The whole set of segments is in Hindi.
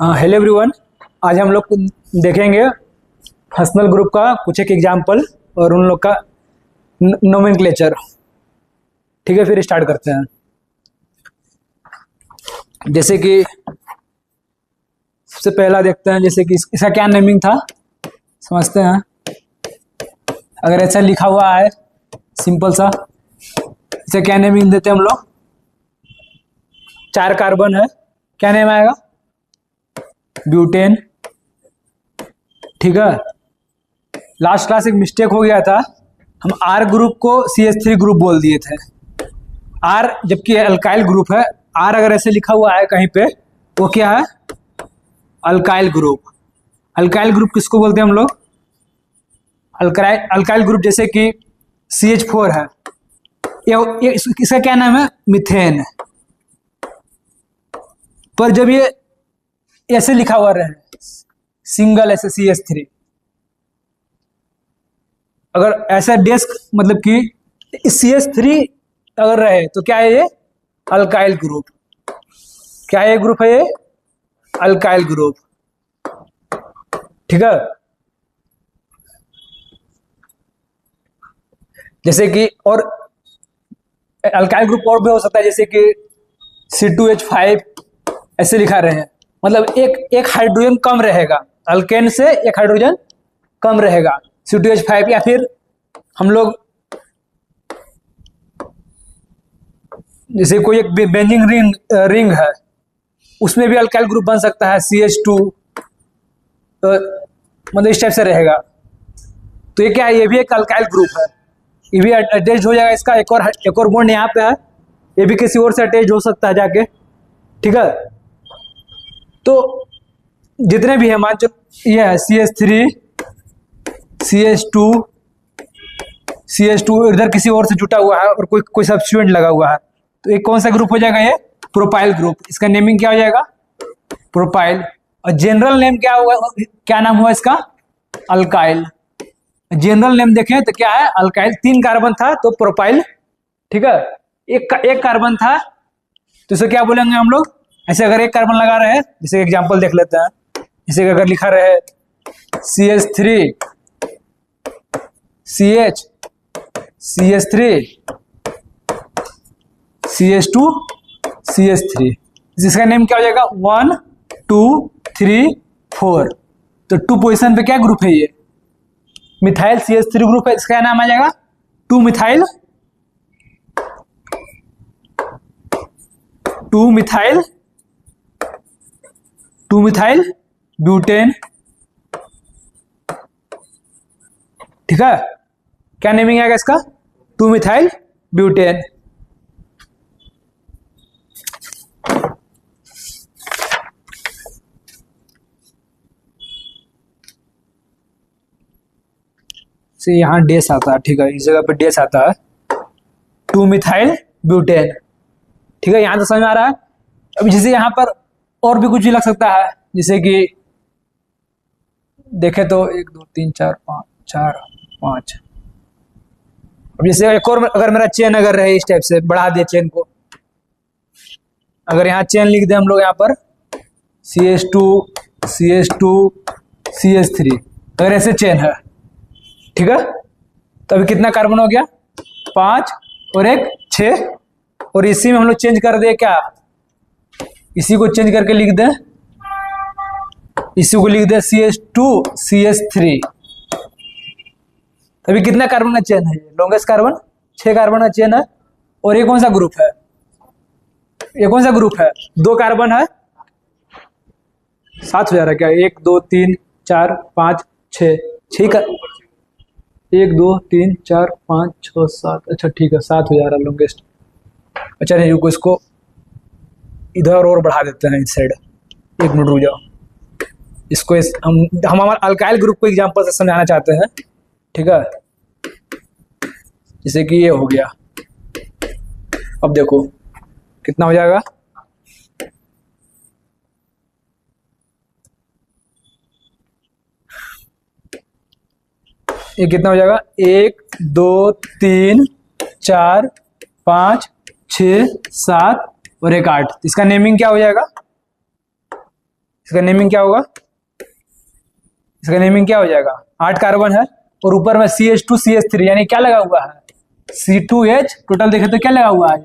Hello everyone. आज हम लोग देखेंगे फंक्शनल ग्रुप का कुछ एक एग्जाम्पल और उन लोग का नोमेनक्लेचर। ठीक है, फिर स्टार्ट करते हैं। जैसे कि सबसे पहला देखते हैं, जैसे कि इसका क्या नेमिंग था समझते हैं। अगर ऐसा लिखा हुआ है सिंपल सा, इसे क्या नेमिंग देते हैं हम लोग। 4 कार्बन है, क्या नेम आएगा? ब्यूटेन। ठीक है, लास्ट क्लास एक मिस्टेक हो गया था, हम आर ग्रुप को CH3 ग्रुप बोल दिए थे। आर जबकि अल्काइल ग्रुप है। आर अगर ऐसे लिखा हुआ है कहीं पे, वो क्या है? Alkyl group. अल्काइल ग्रुप किसको बोलते हैं हम लोग? Alkyl group. जैसे कि CH4 है, ये इसका क्या नाम है? मीथेन। पर जब ये ऐसे लिखा हुआ रहे सिंगल ऐसे CH3, अगर ऐसा डेस्क मतलब कि CH3 अगर रहे तो क्या है ये? Alkyl group. क्या है ये ग्रुप? है ये अल्काइल ग्रुप। ठीक है, जैसे कि और अल्काइल ग्रुप और भी हो सकता है, जैसे कि C2H5 ऐसे लिखा रहे हैं, मतलब एक हाइड्रोजन कम रहेगा, अल्केन से एक हाइड्रोजन कम रहेगा C2H5। या फिर हम लोग जैसे कोई एक बेंजीन रिंग है, उसमें भी अल्काइल ग्रुप बन सकता है CH2, तो मतलब इस टाइप से रहेगा। तो ये क्या है? ये भी एक अल्काइल ग्रुप है, ये भी अटैच हो जाएगा। इसका एक और बॉन्ड यहाँ पे है, ये भी किसी और से अटैच हो सकता है जाके। ठीक है, तो जितने भी है मान जो ये है CH3, CH2 इधर किसी और से जुटा हुआ है और कोई सब्स्टिट्यूएंट लगा हुआ है, तो एक कौन सा ग्रुप हो जाएगा? ये प्रोपाइल ग्रुप। इसका नेमिंग क्या हो जाएगा? प्रोपाइल। और जनरल नेम क्या हुआ? क्या नाम हुआ इसका? अल्काइल। जनरल नेम देखें तो क्या है? अल्काइल। 3 कार्बन था तो प्रोपाइल। ठीक है, एक कार्बन था तो इसे क्या बोलेंगे हम लोग? ऐसे अगर एक कार्बन लगा रहे हैं, जैसे एग्जांपल देख लेते हैं। जैसे अगर लिखा रहे CH3 CH CH3 CH2 CH3, जिसका नेम क्या हो जाएगा? 1 2 3 4। तो 2 पोजीशन पे क्या ग्रुप है? ये मिथाइल CH3 ग्रुप है। इसका क्या नाम आ जाएगा? 2 मिथाइल 2 मिथाइल ब्यूटेन। ठीक है, क्या नेमिंग आएगा इसका? 2 मिथाइल ब्यूटेन। से यहां डेस आता है। ठीक है, इस जगह पे डेस आता है, 2 मिथाइल ब्यूटेन। ठीक है, यहां तो समझ में आ रहा है। अब जैसे यहां पर और भी कुछ भी लग सकता है, जैसे कि देखे तो 1 2 3 4 5। अब जैसे एक और अगर मेरा चेन अगर रहे इस टाइप से, बढ़ा दिया चेन को, अगर यहाँ चेन लिख दे हम लोग यहाँ पर CH2 CH3, अगर ऐसे चेन है। ठीक है, तो अभी कितना कार्बन हो गया? 5 और 1 6। और इसी में हम लोग चेंज कर दे क्या? इसी को चेंज करके लिख दे, इसी को लिख दे CH2 CH3। अभी कितना कार्बन का चेन है? लॉन्गेस्ट कार्बन 6 कार्बन का चेन है। और ये कौन सा ग्रुप है? ये कौन सा ग्रुप है? 2 कार्बन है, 7 हो जा रहा है क्या? 1 2 3 4 5 6 का 1 2 3 4 5 6 7। अच्छा ठीक है, 7 हो जा रहा है लॉन्गेस्ट। अच्छा नहीं, रुको, इसको इधर और बढ़ा देते हैं इस साइड। 1 मिनट रुक जाओ, इसको हम हमारे अल्काइल ग्रुप को एग्जांपल से समझाना चाहते हैं। ठीक है, जैसे कि ये हो गया। अब देखो कितना हो जाएगा? ये कितना हो जाएगा? 1 2 3 4 5 6 7 और 1 8। इसका नेमिंग क्या हो जाएगा? इसका नेमिंग क्या होगा, इसका नेमिंग क्या हो जाएगा, 8 कार्बन है और ऊपर में CH2 CH3 यानी क्या लगा हुआ है, C2H, टोटल देखें तो क्या लगा हुआ है,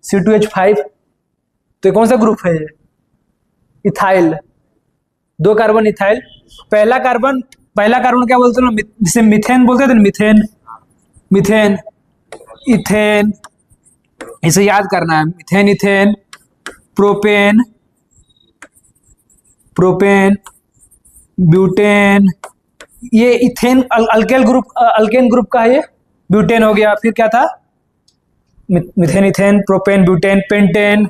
C2H5। तो कौन सा ग्रुप है ये, इथाइल, 2 कार्बन इथाइल। पहला कार्बन क्या बोलते हैं, जिसे मीथेन बोलते थे, मीथेन, मीथेन, इथेन, इसे याद करना है, methane, ethane, propane, propane, butane, ये इथेन अल्केन ग्रुप का है ये, ब्यूटेन हो गया। फिर क्या था, methane, ethane, propane, butane, pentane,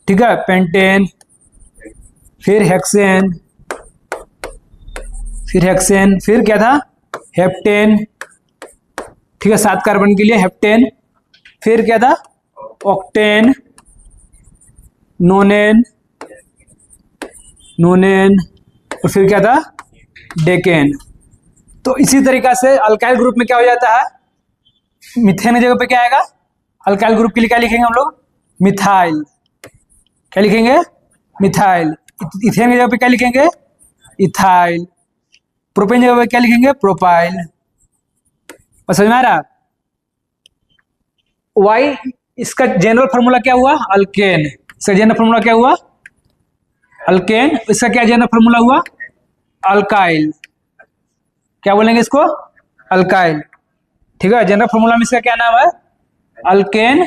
ठीक है, पेंटेन, फिर हेक्सेन, फिर क्या था, हेप्टेन, ठीक है, 7 कार्बन के लिए हेप्टेन। फिर क्या था, ऑक्टेन, नोनेन, और फिर क्या था, डेकेन। तो इसी तरीका से अल्काइल ग्रुप में क्या हो जाता है, मीथेन की जगह पे क्या आएगा, अल्काइल ग्रुप के लिए क्या लिखेंगे हम लोग, मिथाइल, क्या लिखेंगे, मिथाइल। इथेन की जगह पे क्या लिखेंगे, इथाइल। प्रोपेन की जगह पे क्या लिखेंगे, प्रोपाइल। और समझ में आ रहा, वाई, इसका जनरल फॉर्मूला क्या हुआ, अल्केन। इसका जनरल फॉर्मूला क्या हुआ, अल्केन। इसका क्या जनरल फॉर्मूला हुआ, अल्काइल। क्या बोलेंगे इसको, अल्काइल, ठीक है। जनरल फॉर्मूला में इसका क्या नाम है, अल्केन,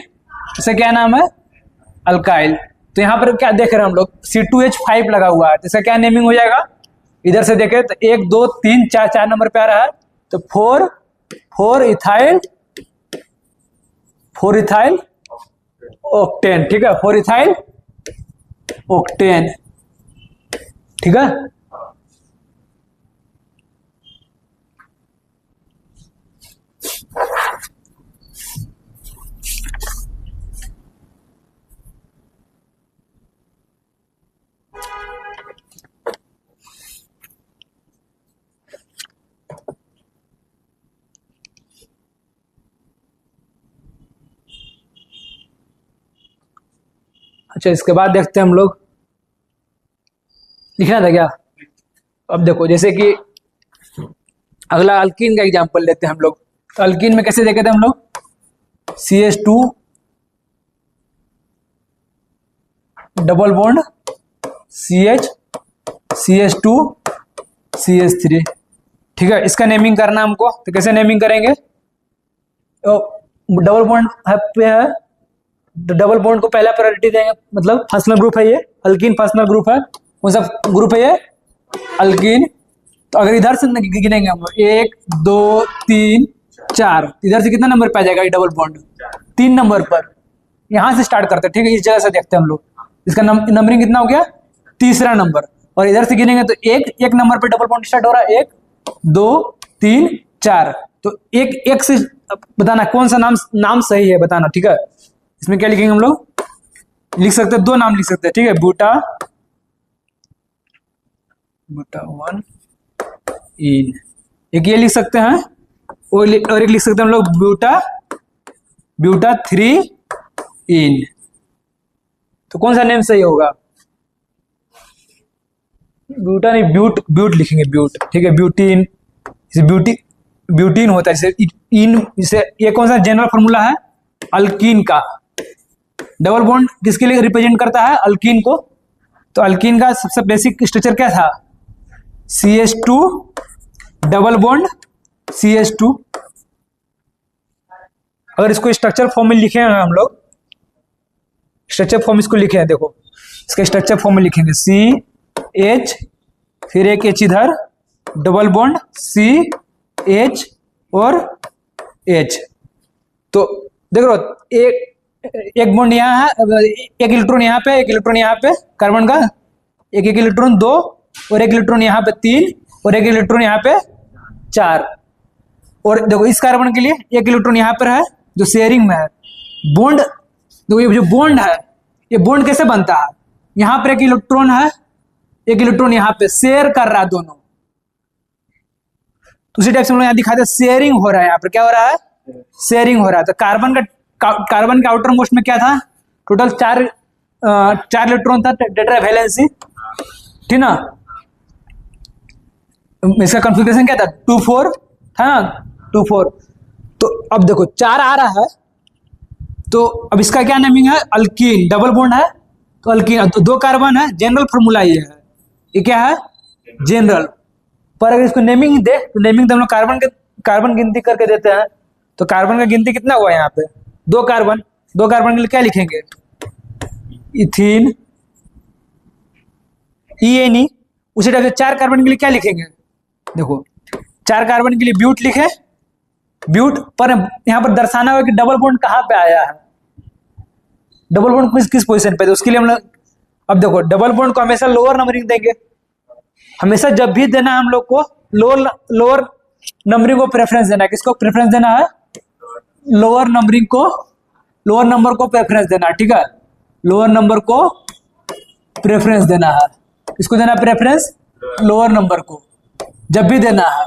इसका क्या नाम है, अल्काइल। तो यहाँ पर क्या देख रहे हैं हम लोग, C2H5 लगा हुआ है, तो इसका क्या नेमिंग हो जाएगा, इधर से देखें तो 1 2 3 4 नंबर पे आ रहा है, तो 4 इथाइल, ऑक्टेन, ठीक है, 4 इथाइल ऑक्टेन, ठीक है। अच्छा, इसके बाद देखते हैं हम लोग, लिखना था क्या। अब देखो, जैसे कि अगला अल्कीन का एग्जांपल लेते हैं हम लोग। तो अल्कीन में कैसे देखे थे हम लोग, CH2 double bond CH2 CH3, ठीक है। इसका नेमिंग करना हमको, तो कैसे नेमिंग करेंगे, डबल बॉन्ड पे है, डबल बॉन्ड को पहला प्रायोरिटी देंगे, मतलब फंक्शनल ग्रुप है ये, अल्कीन फंक्शनल ग्रुप है। कौन सा ग्रुप है ये, अल्कीन। तो अगर इधर से गिनेंगे हम 1 2 3 4, इधर से कितना नंबर पे आ जाएगा ये डबल बॉन्ड, 3 नंबर पर। यहां से स्टार्ट करते हैं, ठीक है, इस जगह से देखते हैं हम लोग, इसका नंबरिंग कितना हो गया, तीसरा नंबर। और इधर से गिनेंगे तो एक नंबर पे डबल बॉन्ड स्टार्ट हो रहा है, 1 2 3 4। तो एक से बताना कौन सा नाम सही है बताना, ठीक है। इसमें क्या लिखेंगे हम लोग, लिख सकते हैं 2 नाम लिख सकते हैं, ठीक है, ब्यूटा 1 इन, एक ये लिख सकते हैं, और एक लिख सकते हैं हम लोग ब्यूटा 3 इन। तो कौन सा नेम सही होगा, ब्यूटा नहीं, ब्यूट लिखेंगे, ब्यूट, ठीक है, ब्यूटीन, ब्यूटीन होता है जैसे इन, जैसे ये कौन सा जनरल फॉर्मूला है, अल्कीन का। डबल बॉन्ड किसके लिए रिप्रेजेंट करता है, अल्कीन को। तो अल्कीन का सबसे बेसिक स्ट्रक्चर क्या था, CH2 डबल बॉन्ड CH2। अगर इसको स्ट्रक्चर फॉर्म में लिखे हम लोग, स्ट्रक्चर फॉर्म इसको लिखे हैं, देखो इसका स्ट्रक्चर फॉर्म में लिखेंगे, CH, फिर एक H इधर, डबल बॉन्ड CH और H। तो देखो एक बॉन्ड यहाँ है, एक इलेक्ट्रॉन यहाँ पे, एक इलेक्ट्रॉन यहाँ पे, कार्बन का एक इलेक्ट्रॉन 2, और एक इलेक्ट्रॉन यहाँ पे 3, और एक इलेक्ट्रॉन यहाँ पे 4। और देखो इस कार्बन के लिए एक इलेक्ट्रॉन यहाँ पर है जो शेयरिंग में है। बॉन्ड देखो, ये जो बॉन्ड है, ये बॉन्ड कैसे बनता है, यहाँ पर एक इलेक्ट्रॉन है, एक इलेक्ट्रॉन यहाँ पे शेयर कर रहा है दोनों। तो उसी टाइप से हम लोग यहाँ दिखाते हैं, शेयरिंग हो रहा है, यहाँ पर क्या हो रहा है, शेयरिंग हो रहा है। तो कार्बन के आउटर मोस्ट में क्या था, टोटल 4 इलेक्ट्रॉन था, टेट्रा वैलेंसी। ठीक ना। इसका कॉन्फ़िगरेशन क्या था, 2 4 था ना, 2 4। तो अब देखो 4 आ रहा है, तो अब इसका क्या नेमिंग है, अल्कीन, डबल बॉन्ड है तो अल्कीन, तो 2 कार्बन है, जनरल फॉर्मूला ये है, ये क्या है, जनरल। पर अगर इसको नेमिंग दे तो नेमिंग तो हम लोग कार्बन गिनती करके देते हैं। तो कार्बन का गिनती कितना हुआ यहाँ पे, 2 कार्बन। 2 कार्बन के लिए क्या लिखेंगे, इथीन, ENE। उसी टाइप से 4 कार्बन के लिए क्या लिखेंगे, देखो 4 कार्बन के लिए ब्यूट लिखे, ब्यूट। पर यहाँ पर दर्शाना होगा कि डबल बॉन्ड कहाँ पे आया है, डबल बॉन्ड किस किस पोजीशन पे, तो उसके लिए हम लोग, अब देखो डबल बॉन्ड को हमेशा लोअर नंबरिंग देंगे, हमेशा जब भी देना है हम लोग को लोअर नंबरिंग को प्रेफरेंस देना है। किसको प्रेफरेंस देना है, लोअर नंबरिंग को, लोअर नंबर को प्रेफरेंस देना है, ठीक है, लोअर नंबर को प्रेफरेंस देना है। इसको देना प्रेफरेंस लोअर नंबर को जब भी देना है,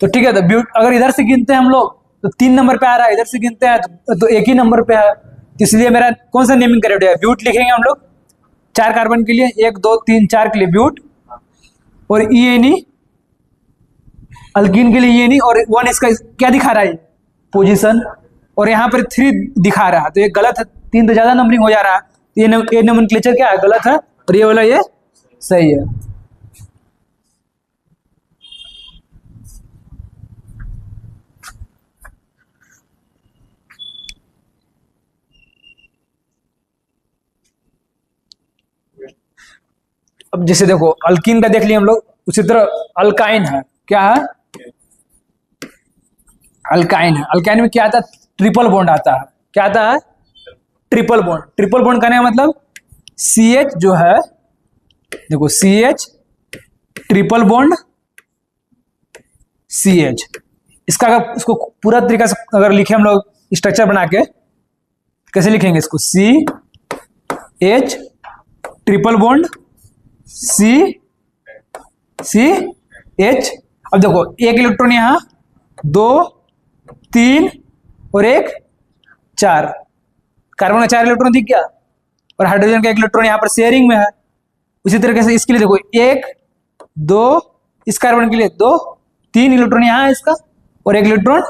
तो ठीक है। तो ब्यूट अगर इधर से गिनते हैं हम लोग तो 3 नंबर पे आ रहा है, इधर से गिनते हैं तो एक ही नंबर पे है, इसलिए मेरा कौन सा नेमिंग करेक्ट है, ब्यूट लिखेंगे हम लोग 4 कार्बन के लिए, 1 2 3 4 के लिए ब्यूट, और ENE अल्कीन के लिए ENE, और 1 इसका क्या दिखा रहा है, पोजीशन, और यहाँ पर 3 दिखा रहा है, तो ये गलत है, 3 तो ज्यादा नंबरिंग हो जा रहा है, ये नोमेनक्लेचर क्या है, गलत है, और ये वाला ये सही है। अब जैसे देखो अल्कीन का देख लिया हम लोग, उसी तरह अल्काइन है, क्या है, अल्काइन है। अल्काइन में क्या आता है, ट्रिपल बॉन्ड आता है, क्या आता है, ट्रिपल बॉन्ड। ट्रिपल बॉन्ड करने का मतलब CH जो है, देखो CH ट्रिपल बॉन्ड CH, इसका अगर इसको पूरा तरीका से अगर लिखे हम लोग स्ट्रक्चर बना के, कैसे लिखेंगे इसको, CH ट्रिपल बॉन्ड CH। अब देखो 1 इलेक्ट्रॉन यहां, 2 3 और 1 4, कार्बन का 4 इलेक्ट्रॉन दिख गया, और हाइड्रोजन का 1 इलेक्ट्रॉन यहाँ पर शेयरिंग में है। उसी तरीके से इसके लिए देखो 1 2, इस कार्बन के लिए 2 3 इलेक्ट्रॉन यहाँ है इसका, और 1 इलेक्ट्रॉन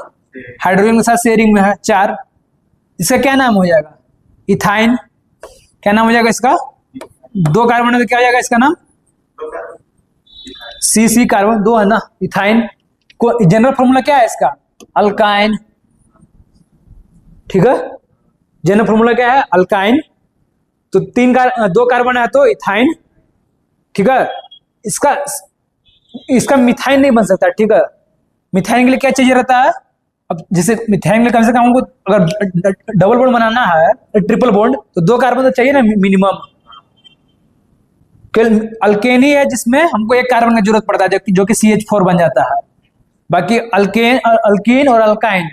हाइड्रोजन के साथ शेयरिंग में है 4। इसका क्या नाम हो जाएगा, इथाइन। क्या नाम हो जाएगा इसका, 2 कार्बन है तो क्या हो जाएगा इसका नाम, C कार्बन 2 है ना, इथाइन। को जनरल फॉर्मूला क्या है इसका, अल्काइन, ठीक है, जनरल फॉर्मूला क्या है, अल्काइन। तो 2 कार्बन है तो इथाइन, ठीक है। इसका मिथाइन नहीं बन सकता, ठीक है। मिथाइन के लिए क्या चाहिए रहता है, अब जैसे मिथाइन के लिए कम से कम हमको अगर डबल बॉन्ड बनाना है, ट्रिपल बॉन्ड, तो 2 कार्बन तो चाहिए ना मिनिमम। अल्केन ही है जिसमें हमको 1 कार्बन की जरूरत पड़ता है, जो कि CH4 बन जाता है। बाकी अल्कीन और अल्काइन,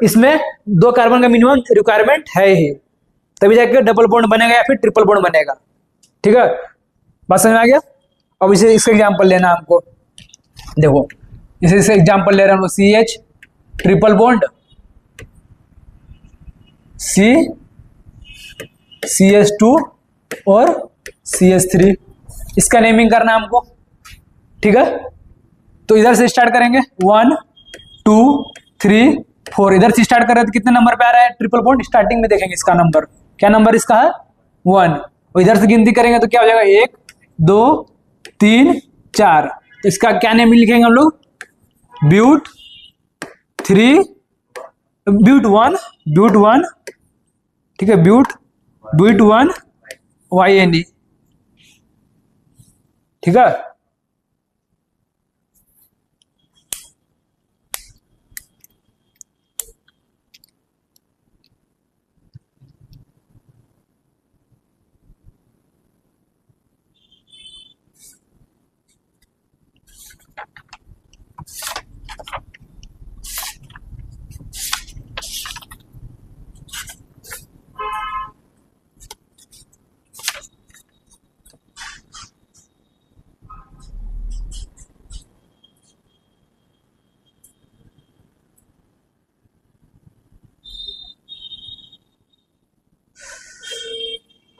इसमें 2 कार्बन का मिनिमम रिक्वायरमेंट है ही, तभी जाके डबल बॉन्ड बनेगा या फिर ट्रिपल बॉन्ड बनेगा, ठीक है। बात समझ में आ गया। अब इसे इसका एग्जांपल लेना हमको, देखो इसे एग्जांपल ले रहे हैं हम लोग, CH ट्रिपल बॉन्ड CH2 और CH3, इसका नेमिंग करना है हमको, ठीक है। तो इधर से स्टार्ट करेंगे, 1 2 3 4, इधर से स्टार्ट कर रहे हैं तो कितने नंबर पे आ रहा है ट्रिपल बॉन्ड, स्टार्टिंग में देखेंगे इसका नंबर, क्या नंबर इसका है 1, और इधर से गिनती करेंगे तो क्या हो जाएगा 1 2 3 4। तो इसका क्या नेम लिखेंगे हम लोग, ब्यूट 3, ब्यूट 1, ठीक है, ब्यूट 1 YNE, ठीक है।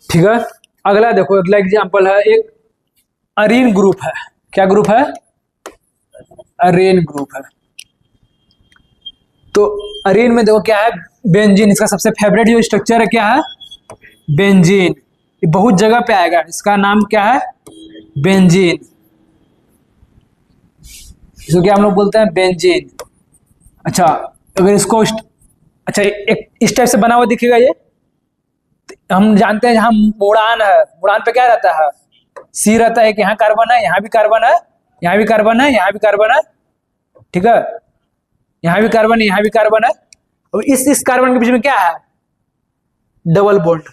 ठीक है, अगला देखो, अगला एग्जांपल है एक अरीन ग्रुप है। क्या ग्रुप है? अरेन ग्रुप है। तो अरीन में देखो क्या है, बेंजीन। इसका सबसे फेवरेट जो स्ट्रक्चर है क्या है? बेंजीन। ये बहुत जगह पे आएगा, इसका नाम क्या है? बेंजीन। इसको क्या हम लोग बोलते हैं? बेंजीन। अच्छा, अगर इसको अच्छा एक इस टाइप से बना हुआ दिखेगा ये, तो हम जानते हैं जहां मुड़ान है, मुड़ान पे क्या रहता है? सी रहता है कि यहाँ कार्बन है, यहाँ भी कार्बन है, यहाँ भी कार्बन है, यहाँ भी कार्बन है, ठीक है, यहाँ भी कार्बन है, यहाँ भी कार्बन है। और इस कार्बन के बीच में क्या है? Double bond.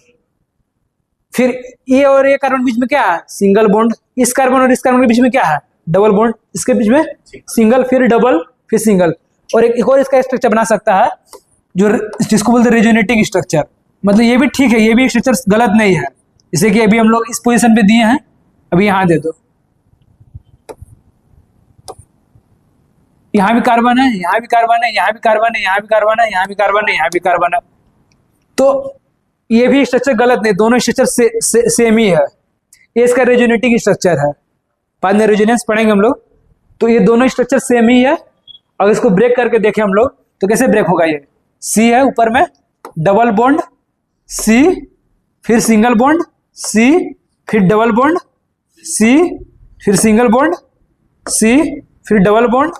फिर ये और ये कार्बन के बीच में क्या है? Single bond. इस कार्बन और इस कार्बन के बीच में क्या है? Double bond. इसके बीच में सिंगल, फिर डबल, फिर सिंगल। और एक और इसका स्ट्रक्चर बना सकता है जो जिसको बोलते हैं रेजोनेटिंग स्ट्रक्चर। मतलब ये भी ठीक है, ये भी स्ट्रक्चर गलत नहीं है। जैसे कि अभी हम लोग इस पोजीशन पे दिए हैं, अभी यहां दे दो, यहां भी कार्बन है, यहां भी कार्बन है, यहां भी कार्बन है, यहां भी कार्बन है, यहां भी कार्बन है, यहां भी कार्बन है। तो ये भी स्ट्रक्चर गलत नहीं, दोनों स्ट्रक्चर सेम ही है। ये इसका रेजोनेटिंग स्ट्रक्चर है, बाद में रेजोनेंस पढ़ेंगे हम लोग। तो ये दोनों स्ट्रक्चर सेम ही है। अगर इसको ब्रेक करके देखें हम लोग तो कैसे ब्रेक होगा? ये सी है, ऊपर में डबल बॉन्ड, सी, फिर सिंगल बॉन्ड, सी, फिर डबल बॉन्ड, सी, फिर सिंगल बॉन्ड, सी, फिर डबल बॉन्ड,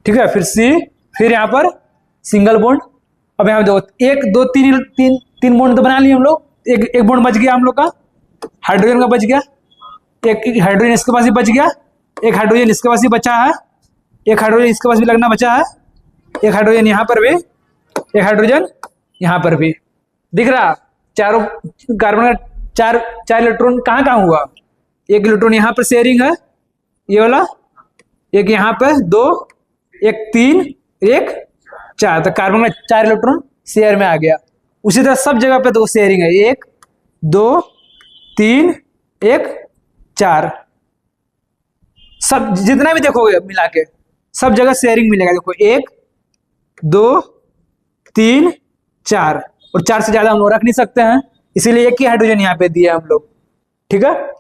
ठीक है, फिर सी, फिर यहां पर सिंगल बॉन्ड। अब यहां देखो, एक दो तीन तीन तीन बॉन्ड तो बना लिए हम लोग। एक बॉन्ड बच गया हम लोग का, हाइड्रोजन का बच गया। एक हाइड्रोजन इसके पास ही बच गया, एक हाइड्रोजन इसके पास ही बचा है, एक हाइड्रोजन इसके पास भी लगना बचा है, एक हाइड्रोजन यहां पर भी, एक हाइड्रोजन यहां पर भी। दिख रहा? चारों कार्बन का चार इलेक्ट्रॉन कहां कहां हुआ? एक इलेक्ट्रॉन यहां पर शेयरिंग है, ये वाला, एक यहां पे दो, एक तीन, एक चार। तो कार्बन का 4 इलेक्ट्रॉन शेयर में आ गया। उसी तरह सब जगह पे दो शेयरिंग है, 1 2 3 1 4। सब जितना भी देखोगे मिला के सब जगह शेयरिंग मिलेगा। देखो 1 2 3 4, और 4 से ज्यादा हम लोग रख नहीं सकते हैं, इसीलिए एक ही हाइड्रोजन यहाँ पे दिया हम लोग, ठीक है।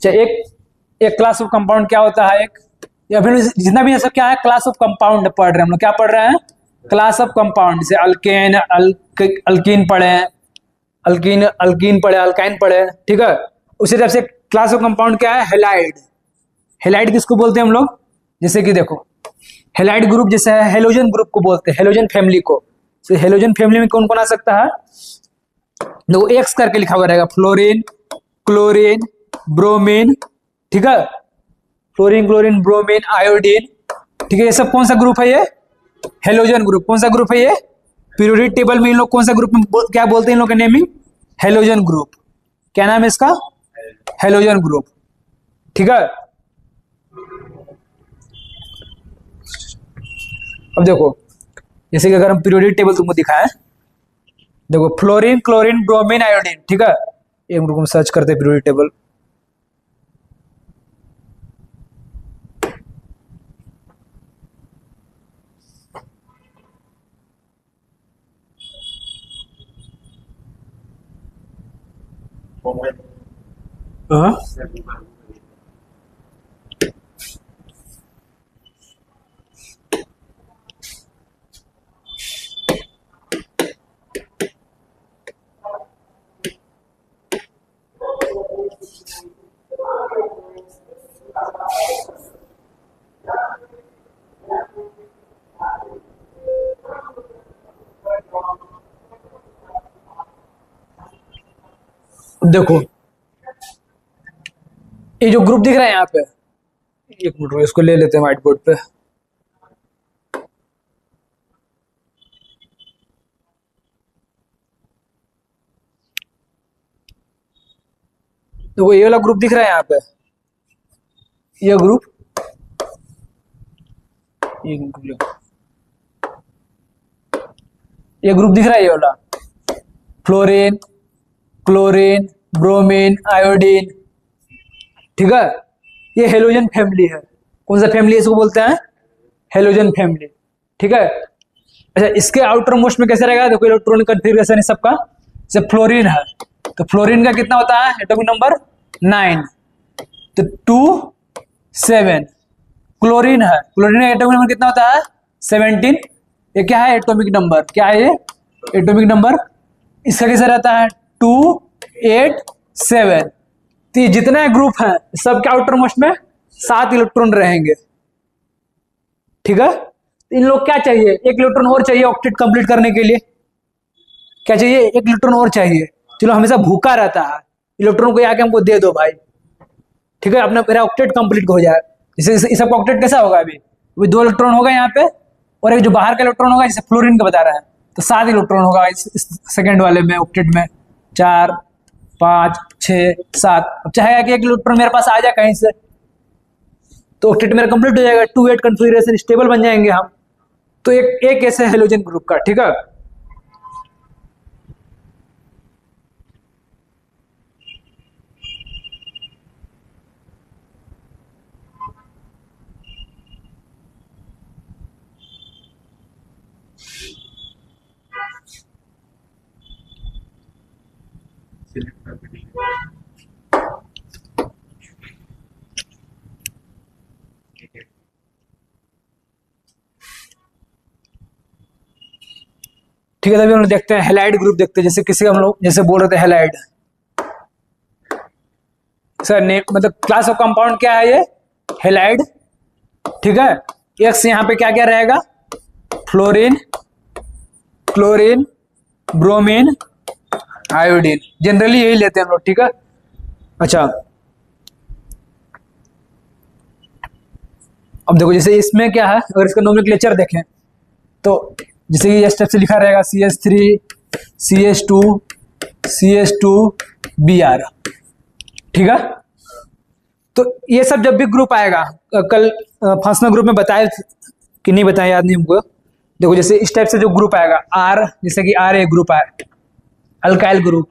एक क्लास ऑफ कंपाउंड क्या होता है? एक या फिर जितना भी ये सब क्या है, क्लास ऑफ कंपाउंड पढ़ रहे हैं हम लोग। क्या पढ़ रहे हैं? Class of compound. जैसे अल्केन, अल्कीन पढ़े हैं, अल्कीन पढ़े, अल्काइन पढ़े, ठीक है। उसी तरह से क्लास ऑफ कंपाउंड क्या है? हेलाइड। हेलाइड किसको बोलते हैं हम लोग? जैसे कि देखो, हेलाइड ग्रुप जैसे है, हेलोजन ग्रुप को बोलते हैं, हेलोजन फैमिली को। तो हेलोजन फैमिली में कौन कौन आ सकता है? देखो एक्स करके लिखा हुआ रहेगा, फ्लोरीन, क्लोरीन, ब्रोमीन, ठीक है, फ्लोरीन, क्लोरीन, ब्रोमीन, आयोडीन, ठीक है। ये सब कौन सा ग्रुप है? ये हेलोजन ग्रुप। कौन सा ग्रुप है ये? पीरियोडिक टेबल में इन लोग कौन सा ग्रुप में क्या बोलते हैं इन लोग का नेमिंग? Halogen group. क्या नाम है इसका? हेलोजन ग्रुप, ठीक है। अब देखो, जैसे कि अगर हम पीरियोडिक टेबल तुमको दिखाएं, देखो फ्लोरीन, क्लोरीन, ब्रोमीन, आयोडीन, ठीक है। एक मिनट हम सर्च करते हैं पीरियोडिक टेबल। हाँ, देखो ये जो ग्रुप दिख रहा है यहाँ पे, एक मिनट इसको ले लेते हैं व्हाइट बोर्ड पे। देखो ये वाला ग्रुप दिख रहा है यहाँ पे, ये ग्रुप, ये ग्रुप दिख रहा है, ये वाला फ्लोरीन, क्लोरीन, ब्रोमीन, आयोडीन, ठीक है। ये हेलोजन फैमिली है। कौन सा फैमिली इसको बोलते हैं? Halogen family. ठीक है। अच्छा, इसके आउटर मोस्ट में कैसे रहेगा? देखो इलेक्ट्रॉनिक कॉन्फ़िगरेशन इस सबका, जैसे फ्लोरीन है तो फ्लोरीन का कितना होता है एटॉमिक नंबर? 9, तो 2 7। क्लोरीन है, क्लोरीन का एटॉमिक नंबर कितना होता है? 17। ये क्या है? Atomic number. क्या है ये? Atomic number. इसका कैसा रहता है? 2 8 7। तो ये जितने ग्रुप हैं सबके आउटर मोस्ट में 7 इलेक्ट्रॉन रहेंगे। ठीक है। इन लोग क्या चाहिए? एक इलेक्ट्रॉन और चाहिए ऑक्टेट कंप्लीट करने के लिए। क्या चाहिए? एक इलेक्ट्रॉन और चाहिए। चलो, हमेशा भूखा रहता है, इलेक्ट्रॉन को आके हमको दे दो भाई। ठीक है, अपना मेरा ऑक्टेट कंप्लीट हो जाए। जैसे इस सबका ऑक्टेट कैसा होगा? अभी 2 इलेक्ट्रॉन होगा यहाँ पे, और एक जो बाहर का इलेक्ट्रॉन होगा, जैसे फ्लोरीन का बता रहा है, तो 7 इलेक्ट्रॉन होगा इस सेकेंड वाले में ऑक्टेट में। 4 5 6 7। अब चाहेगा कि एक इलेक्ट्रॉन मेरे पास आ जाए कहीं से, तो ऑक्टेट मेरा कंप्लीट हो जाएगा। 2 8 कॉन्फ़िगरेशन स्टेबल बन जाएंगे हम। तो एक ऐसे हेलोजन ग्रुप का। ठीक है। ठीक है, तभी हम लोग देखते हैं हेलाइड ग्रुप देखते हैं। जैसे किसी हम लोग जैसे बोल रहे थे हेलाइड सर ने, मतलब क्लास ऑफ कंपाउंड क्या है ये? हेलाइड। ठीक है। एक्स यहाँ पे क्या क्या रहेगा? Fluorine, chlorine, bromine, iodine. Generally यही लेते हैं हम लोग। ठीक है। अच्छा, अब देखो जैसे इसमें क्या है, अगर इसका नोमेनक्लेचर देखें तो जैसे कि इस टाइप से लिखा रहेगा CH3 CH2 CH2 Br। ठीक है। तो ये सब जब भी ग्रुप आएगा, कल फंक्शनल ग्रुप में बताए कि नहीं बताया याद नहीं हमको। देखो जैसे इस टाइप से जो ग्रुप आएगा R, जैसे कि R एक ग्रुप है अल्काइल ग्रुप,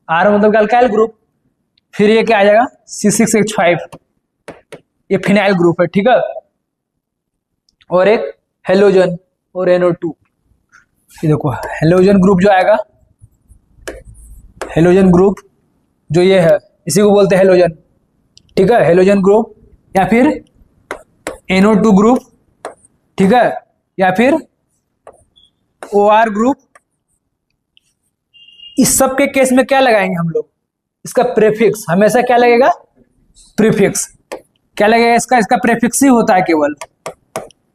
R मतलब अल्काइल ग्रुप। फिर ये क्या आ जाएगा? C6H5, ये फिनाइल ग्रुप है। ठीक है। और एक हेलोजन और NO2। ये देखो हेलोजन ग्रुप जो आएगा, हेलोजन ग्रुप जो ये है इसी को बोलते हैं हेलोजन। ठीक है, हेलोजन ग्रुप, या फिर NO2 ग्रुप। ठीक है, या फिर OR ग्रुप। इस सब के केस में क्या लगाएंगे हम लोग? इसका प्रेफिक्स हमेशा क्या लगेगा? प्रीफिक्स। क्या लगेगा इसका? इसका प्रेफिक्स ही होता है केवल।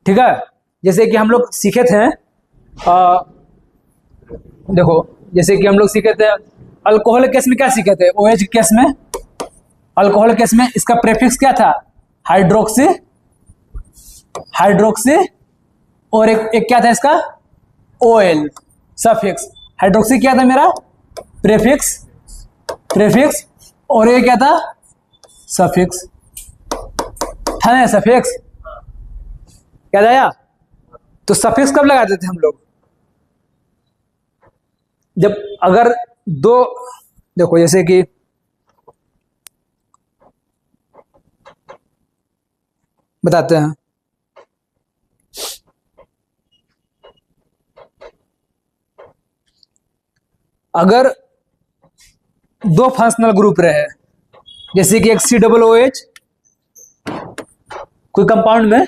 ठीक है। जैसे कि हम लोग सीखे थे, देखो जैसे कि हम लोग सीखे थे अल्कोहल केस में क्या सीखे थे? OH केस में, अल्कोहल केस में इसका प्रेफिक्स क्या था? Hydroxy, hydroxy. और एक क्या था इसका? OL suffix. हाइड्रोक्सी क्या था मेरा? Prefix, prefix. और ये क्या था? सफिक्स था ना, सफिक्स। क्या आया? तो सफिक्स कब लगाते थे हम लोग? जब अगर दो, देखो जैसे कि बताते हैं, अगर 2 फंक्शनल ग्रुप रहे, जैसे कि एक COOH कोई कंपाउंड में,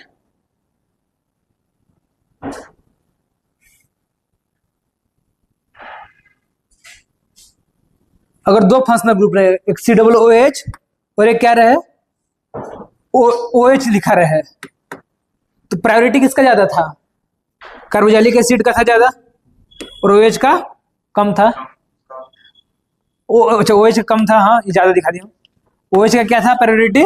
अगर 2 फंक्शनल ग्रुप रहे, एक COOH और एक क्या रहे? OH लिखा रहे, तो प्रायोरिटी किसका ज्यादा था? कार्बोक्सिलिक एसिड का था ज्यादा और OH का कम था। अच्छा, OH का कम था, हाँ ये ज्यादा दिखा दिया। OH का क्या था प्रायोरिटी?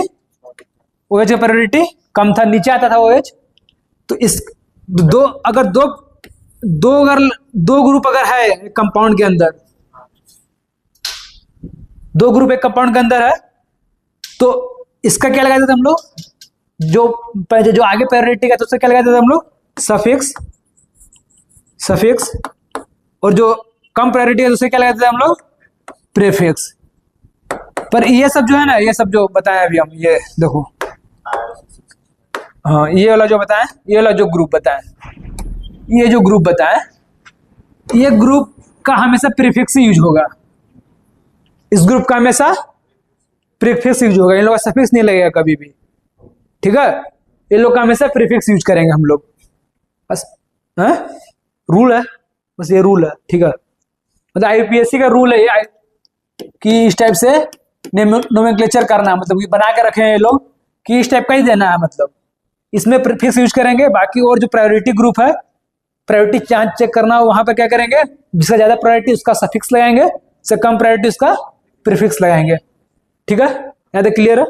OH का प्रायोरिटी कम था, नीचे आता था OH। तो इस अगर दो ग्रुप अगर है कंपाउंड के अंदर, 2 ग्रुप एक कंपाउंड के अंदर है, तो इसका क्या लगाते थे हम लोग? जो आगे प्रायोरिटी का, तो उसका क्या लगाते थे हम लोग? Suffix, suffix. और जो कम प्रायोरिटी है तो उसे क्या लगाते थे हम लोग? प्रीफिक्स। पर ये सब जो है ना, ये सब जो बताया अभी हम, ये देखो हाँ, ये वाला जो बताएं, ये वाला जो ग्रुप बताएं, ये जो ग्रुप बताएं, ये ग्रुप का हमेशा प्रीफिक्स यूज होगा। इस ग्रुप का हमेशा प्रीफिक्स यूज होगा, इन लोग का सफिक्स नहीं लगेगा कभी भी। ठीक है, ये लोग का हमेशा प्रीफिक्स यूज करेंगे हम लोग बस। है रूल है, बस ये रूल है। ठीक है, मतलब आईपीएससी का रूल है ये कि इस टाइप से नोमेनक्लेचर करना, मतलब कि बना के रखे हैं ये लोग कि इस टाइप का ही देना है, मतलब इसमें प्रीफिक्स यूज करेंगे। बाकी और जो प्रायोरिटी ग्रुप है, प्रायोरिटी चांस चेक करना हो, वहां पर क्या करेंगे, जिसका ज्यादा प्रायोरिटी उसका सफिक्स लगाएंगे, जिसका कम प्रायोरिटी उसका प्रीफिक्स लगाएंगे। ठीक है, यहाँ तक क्लियर है।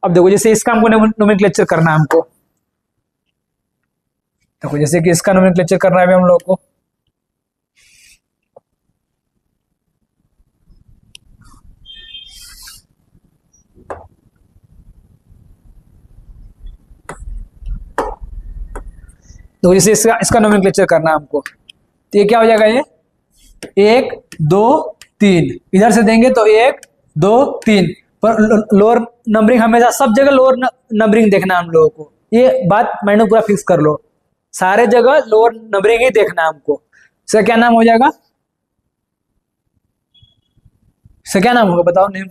अब देखो, जैसे इसका हमको नोमेनक्लेचर करना है हमको, देखो जैसे कि इसका नोमेनक्लेचर करना है हम लोग को। तो जैसे इसका नोमेनक्लेचर करना है हमको, तो ये क्या हो जाएगा, ये 1 2 3 इधर से देंगे तो 1 2 3, पर लोअर नंबरिंग हमेशा सब जगह लोअर नंबरिंग देखना है हम लोगों को। ये बात मैंने पूरा फिक्स कर लो, सारे जगह लोअर नंबरिंग ही देखना है हमको। इसका क्या नाम हो जाएगा, इसका क्या नाम होगा बताओ नेम।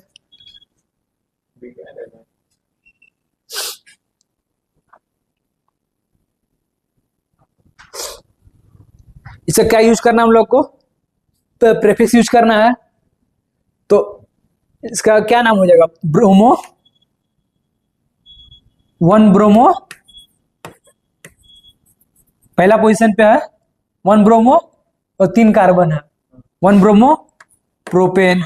इसका क्या यूज करना है हम लोग को, प्रेफिक्स यूज करना है। तो इसका क्या नाम हो जाएगा, ब्रोमो 1 ब्रोमो, पहला पोजीशन पे है 1 ब्रोमो और 3 कार्बन है, 1 ब्रोमो प्रोपेन।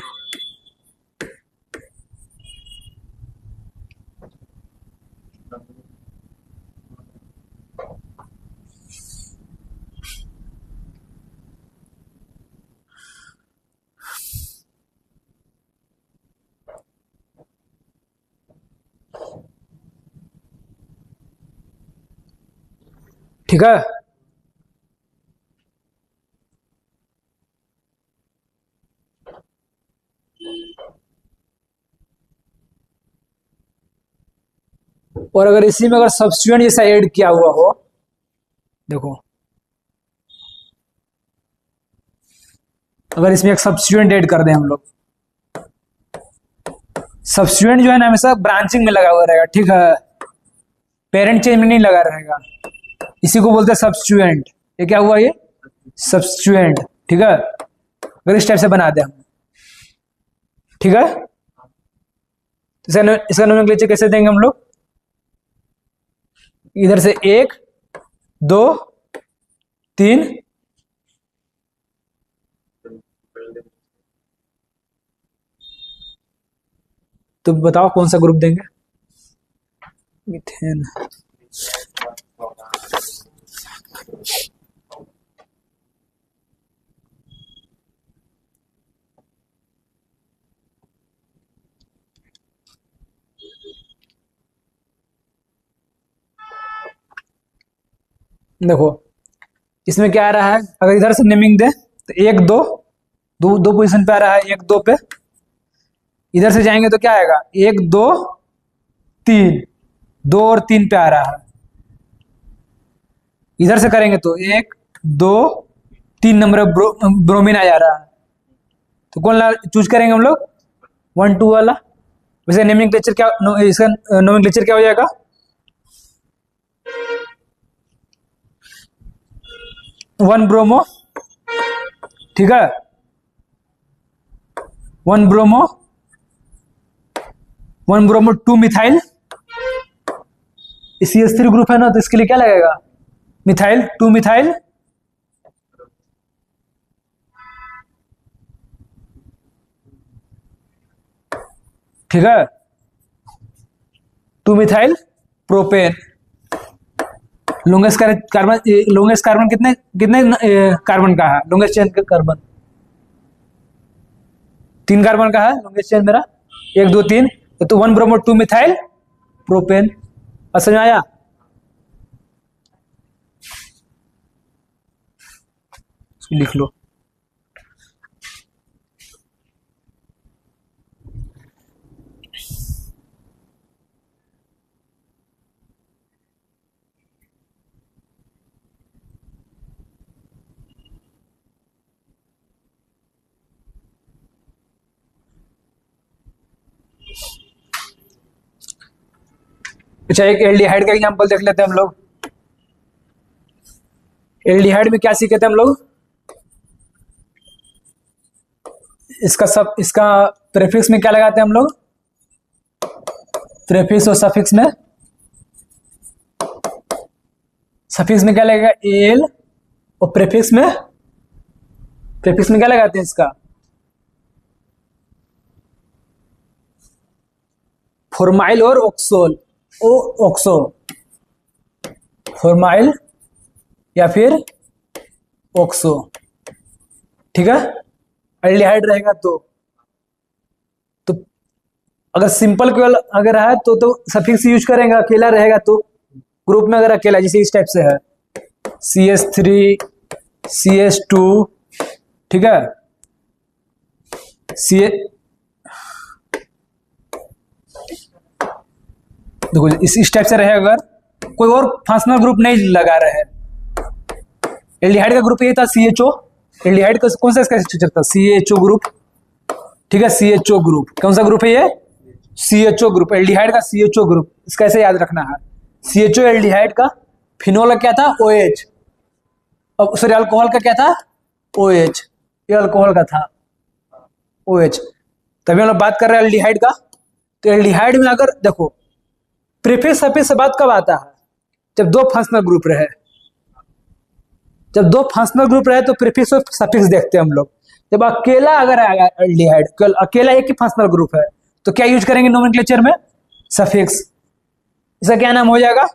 ठीक है, और अगर इसी में अगर सब्स्टिट्यूएंट जैसा ऐड किया हुआ हो, देखो अगर इसमें एक सब्स्टिट्यूएंट ऐड कर दें हम लोग, सब्स्टिट्यूएंट जो है ना हमेशा ब्रांचिंग में लगा हुआ रहेगा। ठीक है, पेरेंट चेंज में नहीं लगा रहेगा, इसी को बोलते हैं सब्स्टिट्यूएंट। ये क्या हुआ, ये सब्स्टिट्यूएंट। ठीक है, अगर इस टाइप से बना दे हम, ठीक है, इसका नोमेनक्लेचर कैसे देंगे हम लोग, इधर से 1 2 3, तो बताओ कौन सा ग्रुप देंगे, मीथेन। देखो इसमें क्या आ रहा है, अगर इधर से नेमिंग दे तो 1 2 दो पोजीशन पे आ रहा है, 1 2 पे। इधर से जाएंगे तो क्या आएगा, 1 2 3, 2 और 3 पे आ रहा है। इधर से करेंगे तो 1 2 3 नंबर ब्रोमीन आ जा रहा है, तो कौन चूज करेंगे हम लोग, 1 2 वाला। वैसे नेमिंग क्या, इसका नोमेनक्लेचर क्या हो जाएगा, 1 ब्रोमो, ठीक है, 1 bromo 1 bromo 2 methyl, CH3 group है ना, तो इसके लिए क्या लगेगा, मिथाइल 2 मिथाइल, ठीक है, 2 methyl propane. Longest carbon, longest carbon कितने कितने कार्बन का है, लॉन्गेस्ट चेन का कार्बन 3 कार्बन का है लॉन्गेस्ट चेन मेरा, 1 2 3, तो 1 ब्रोमो 2 मिथाइल प्रोपेन। समझ में आया, लिख लो। अच्छा, एक एल्डिहाइड का एग्जांपल देख लेते हैं हम लोग। एल्डिहाइड में क्या सीखे थे हम लोग? इसका प्रेफिक्स में क्या लगाते हैं हम लोग? प्रेफिक्स और सफिक्स में क्या लगेगा? एल। और प्रेफिक्स में क्या लगाते हैं इसका? फॉर्माइल और ऑक्सोल। ऑक्सो, फॉर्माइल या फिर ऑक्सो, ठीक है। एल्डिहाइड रहेगा तो अगर सिंपल केवल अगर है तो सफिक्स यूज करेंगे। अकेला रहेगा तो ग्रुप में अगर अकेला, जैसे इस टाइप से है CH3 CH2, ठीक है। देखो इस टाइप से रहेगा, अगर कोई और फंक्शनल ग्रुप नहीं लगा रहे। एल्डिहाइड का ग्रुप ये था CHO। एल्डिहाइड का कौन सा इसका स्ट्रक्चर था? CHO ग्रुप, ठीक है। CHO ग्रुप कौन सा ग्रुप है ये? CHO group. एल्डिहाइड का CHO ग्रुप, इसका ऐसे याद रखना है। CHO एल्डिहाइड का, फिनोल का क्या था? OH। अब सॉरी, अल्कोहल का क्या था? OH। ये अल्कोहल का था OH। तभी हम लोग बात कर रहे हैं एल्डिहाइड का। तो एल्डिहाइड में अगर देखो, प्रीफिक्स सफिक्स से बात कब आता है? जब दो फंक्शनल ग्रुप रहे। जब दो फंक्शनल ग्रुप रहे तो प्रीफिक्स और सफिक्स देखते हैं हम लोग। जब अकेला अगर आएगा एल्डिहाइड, केवल अकेला एक ही फंक्शनल ग्रुप है, तो क्या यूज करेंगे नोमेनक्लेचर में? सफिक्स। इसका क्या नाम हो जाएगा?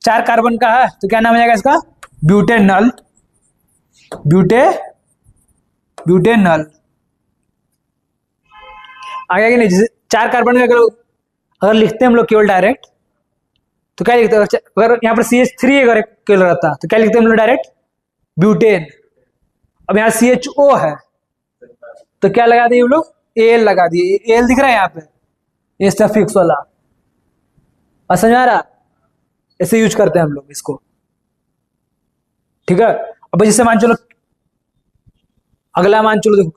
4 कार्बन का है तो क्या नाम हो जाएगा इसका? ब्यूटेनल। ब्यूटेनल आ गया कि नहीं? जैसे 4 कार्बन का अगर लिखते हैं हम लोग केवल डायरेक्ट, तो क्या लिखते हैं? अगर यहाँ पर CH3 अगर केवल रहता तो क्या लिखते हैं हम लोग? Direct butane. अब यहाँ CHO है तो क्या लगा दिए हम लोग? एल लगा दिए। एल दिख रहा है यहाँ पे, ये सफिक्स वाला। और समझ आ रहा? ऐसे यूज करते हैं हम लोग इसको, ठीक है। अब जैसे मान चलो अगला, मान चलो देखो,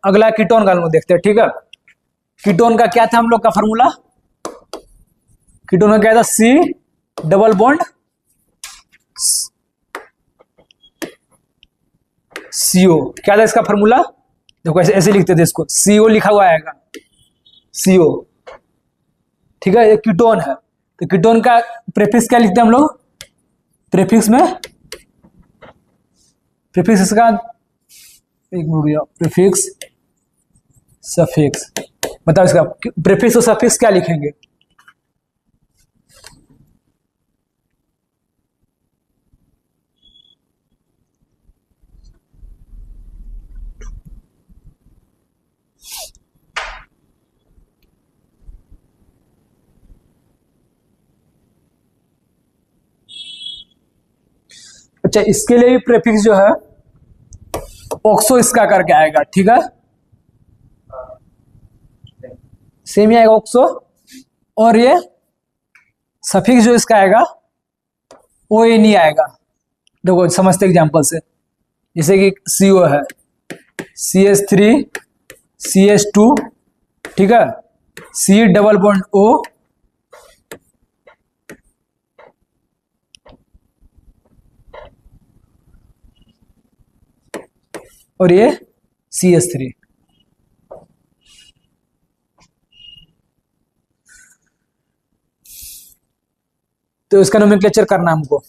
अगला कीटोन का हम लोग देखते हैं, ठीक है। कीटोन का क्या था हम लोग का फॉर्मूला? कीटोन का क्या था? C double bond CO। क्या था इसका फॉर्मूला? देखो ऐसे ऐसे लिखते थे इसको, CO लिखा हुआ आएगा, CO, ठीक है। ये कीटोन है तो कीटोन का प्रीफिक्स क्या लिखते हैं हम लोग? प्रीफिक्स इसका एक मिनट, प्रीफिक्स सफिक्स। बताओ इसका प्रीफिक्स और सफिक्स क्या लिखेंगे? अच्छा, इसके लिए भी प्रीफिक्स जो है ऑक्सो इसका करके आएगा, ठीक है। सेम ही आएगा ऑक्सो। और ये सफिक्स जो इसका आएगा ONE आएगा। देखो समझते एग्जांपल से, जैसे कि CO है, CH3 CH2, ठीक है। C डबल बॉन्ड O, और ये CH3। तो इसका नोमेनक्लेचर करना हमको,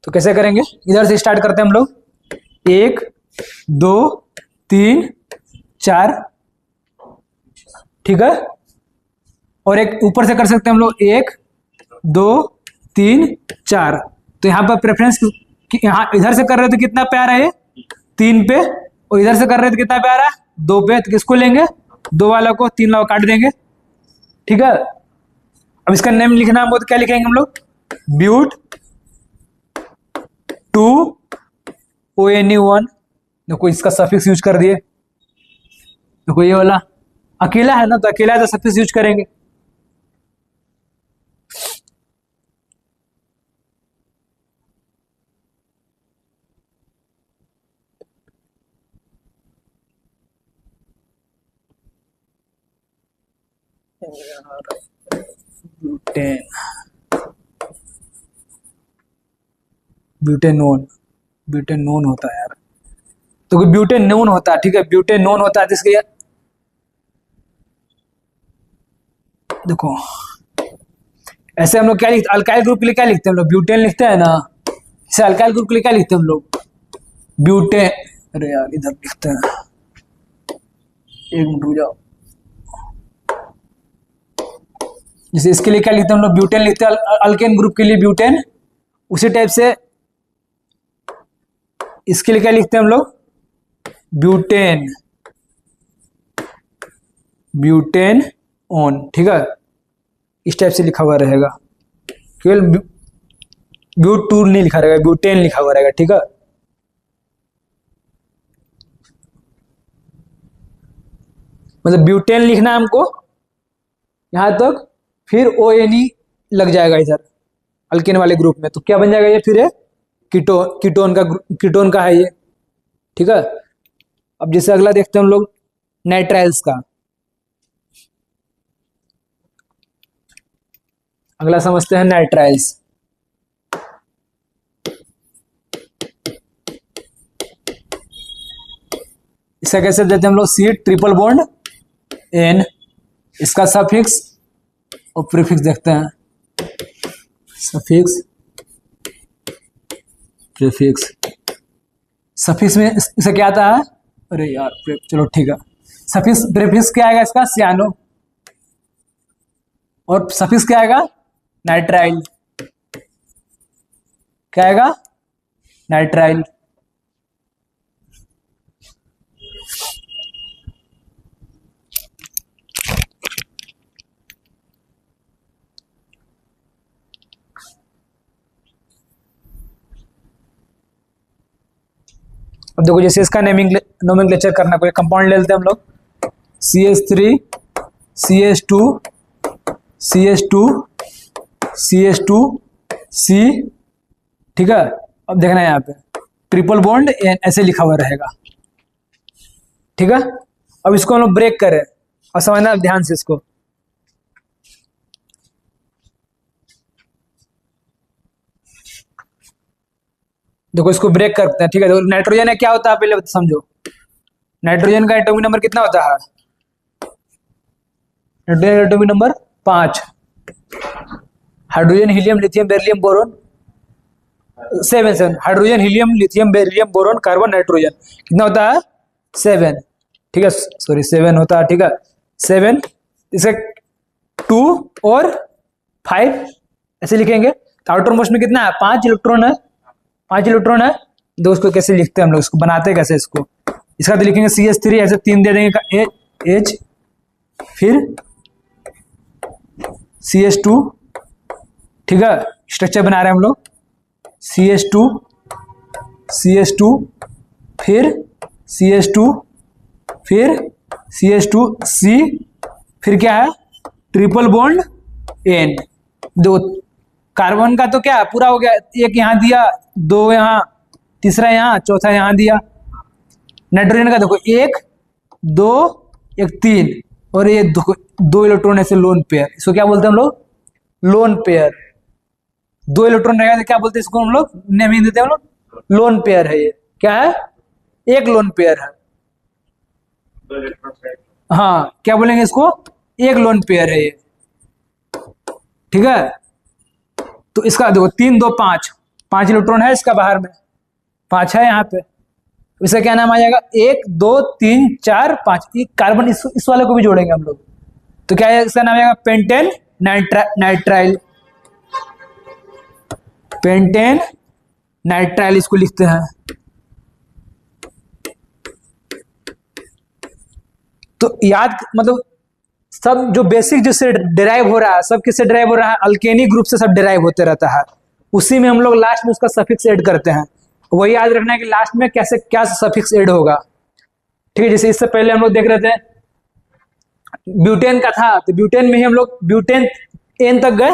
तो कैसे करेंगे? इधर से स्टार्ट करते हैं हम लोग। 1 2 3 4, ठीक है। और एक ऊपर से कर सकते हैं हम लोग, 1 2 3 4। तो यहाँ पर प्रेफरेंस यहाँ इधर से कर रहे हो तो कितना पे आ रहा है? 3 पे। और इधर से कर रहे हो तो कितना पे आ रहा है? 2 पे। तो किसको लेंगे? 2 वाला को 3 वाला काट देंगे, ठीक है। अब इसका नेम लिखना हमको, तो क्या लिखेंगे हम लोग? ब्यूट 2 ONE1। देखो इसका सफिक्स यूज कर दिए। देखो ये वाला अकेला है ना, तो अकेला है तो सफिक्स यूज करेंगे। ब्यूटेन, ब्यूटेनोन, ब्यूटेनोन होता है यार, तो कोई ब्यूटेनोन होता है, ठीक है, ब्यूटेनोन होता है जिसके, देखो ऐसे हम लोग क्या लिखते, अल्काइल ग्रुप के लिए क्या लिखते हैं हम लोग, ब्यूटेन लिखते हैं ना, इसे अल्काइल ग्रुप के लिए क्या लिखते हैं हम लोग, ब्यूटेन, अरे यार इधर लिखते हैं, एक मिनट रुक जाओ, जैसे इसके लिए क्या लिखते हैं हम लोग, ब्यूटेन लिखते हैं, अल्केन ग्रुप के लिए ब्यूटेन, उसी टाइप से इसके लिए क्या लिखते हैं हम लोग, ब्यूटेन, ब्यूटेन ऑन, ठीक है, इस टाइप से लिखा हुआ रहेगा, केवल ब्यूटून नहीं लिखा रहेगा, ब्यूटेन लिखा हुआ रहेगा, ठीक है। मतलब ब्यूटेन लिखना है हमको यहां तक, फिर ओ एन ई लग जाएगा इधर अल्केन वाले ग्रुप में, तो क्या बन जाएगा ये, फिर ये कीटोन का है ये, ठीक है। अब जैसे अगला देखते हैं हम लोग नाइट्राइल्स का, अगला समझते हैं नाइट्राइल्स। इसका कैसे देते हैं हम लोग, सी ट्रिपल बॉन्ड एन, इसका सफिक्स और प्रीफिक्स देखते हैं, सफिक्स प्रीफिक्स, सफिक्स में इसका क्या आता है, अरे यार चलो ठीक है, सफिक्स प्रीफिक्स क्या आएगा इसका, सियानो, और सफिक्स क्या आएगा, नाइट्राइल, क्या आएगा, नाइट्राइल। अब देखो जैसे इसका नोमेनक्लेचर करना, कोई कंपाउंड ले लेते हैं हम लोग, CH3 CH2 CH2 CH2 C, ठीक है। अब देखना है यहाँ पे ट्रिपल बॉन्ड एन ऐसे लिखा हुआ रहेगा, ठीक है। अब इसको हम लोग ब्रेक करें और समझना ध्यान से इसको, देखो इसको ब्रेक करते हैं, ठीक है। देखो नाइट्रोजन है, क्या होता है पहले समझो, नाइट्रोजन का एटॉमिक नंबर कितना होता है, nitrogen atomic number 5, hydrogen helium lithium beryllium boron 7, hydrogen helium lithium beryllium boron carbon nitrogen कितना होता है, 7, ठीक है, सॉरी 7 होता है, ठीक है 7, इसे 2 और 5 ऐसे लिखेंगे, तो आउटर मोस्ट में कितना है, 5 इलेक्ट्रॉन है, 5 इलेक्ट्रॉन है। दो उसको कैसे लिखते हैं हम लोग, इसको बनाते कैसे, इसको इसका तो लिखेंगे CH3 ऐसे 3 दे देंगे H, फिर CH2, ठीक है, स्ट्रक्चर बना रहे हैं हम लोग, CH2 CH2 फिर CH2 फिर CH2 C, फिर क्या है ट्रिपल बॉन्ड N, दो कार्बन का तो क्या पूरा हो गया, एक यहाँ दिया, 2 यहाँ, तीसरा यहाँ, चौथा यहाँ दिया। नाइट्रोजन का देखो 1 2 1 3 और ये 2 इलेक्ट्रॉन ऐसे लोन पेयर, इसको क्या बोलते हैं हम लोग, लोन पेयर, 2 इलेक्ट्रॉन रहेगा तो क्या बोलते हैं इसको हम लोग, नेमिंग देते हैं हम लोग, लोन पेयर है ये, क्या है, एक लोन पेयर है, हाँ क्या बोलेंगे इसको, एक लोन पेयर है ये, ठीक है। तो इसका देखो 3 2 5 इलेक्ट्रॉन है इसका बाहर में, 5 है यहाँ पे, इसका क्या नाम आ जाएगा, 1 2 3 4 5, कार्बन इस वाले को भी जोड़ेंगे हम लोग, तो क्या है इसका नाम आएगा पेंटेन नाइट्राइल, पेंटेन नाइट्राइल इसको लिखते हैं। तो याद मतलब सब जो बेसिक जिससे डिराइव हो रहा है, सब किससे डिराइव हो रहा है, अल्केनी ग्रुप से सब डिराइव होते रहता है, उसी में हम लोग लास्ट में उसका सफिक्स ऐड करते हैं, वही याद रखना है कि लास्ट में कैसे क्या सफिक्स ऐड होगा, ठीक है। जैसे इससे पहले हम लोग देख रहे थे ब्यूटेन का था, तो ब्यूटेन में ही हम लोग ब्यूटेन एन तक गए,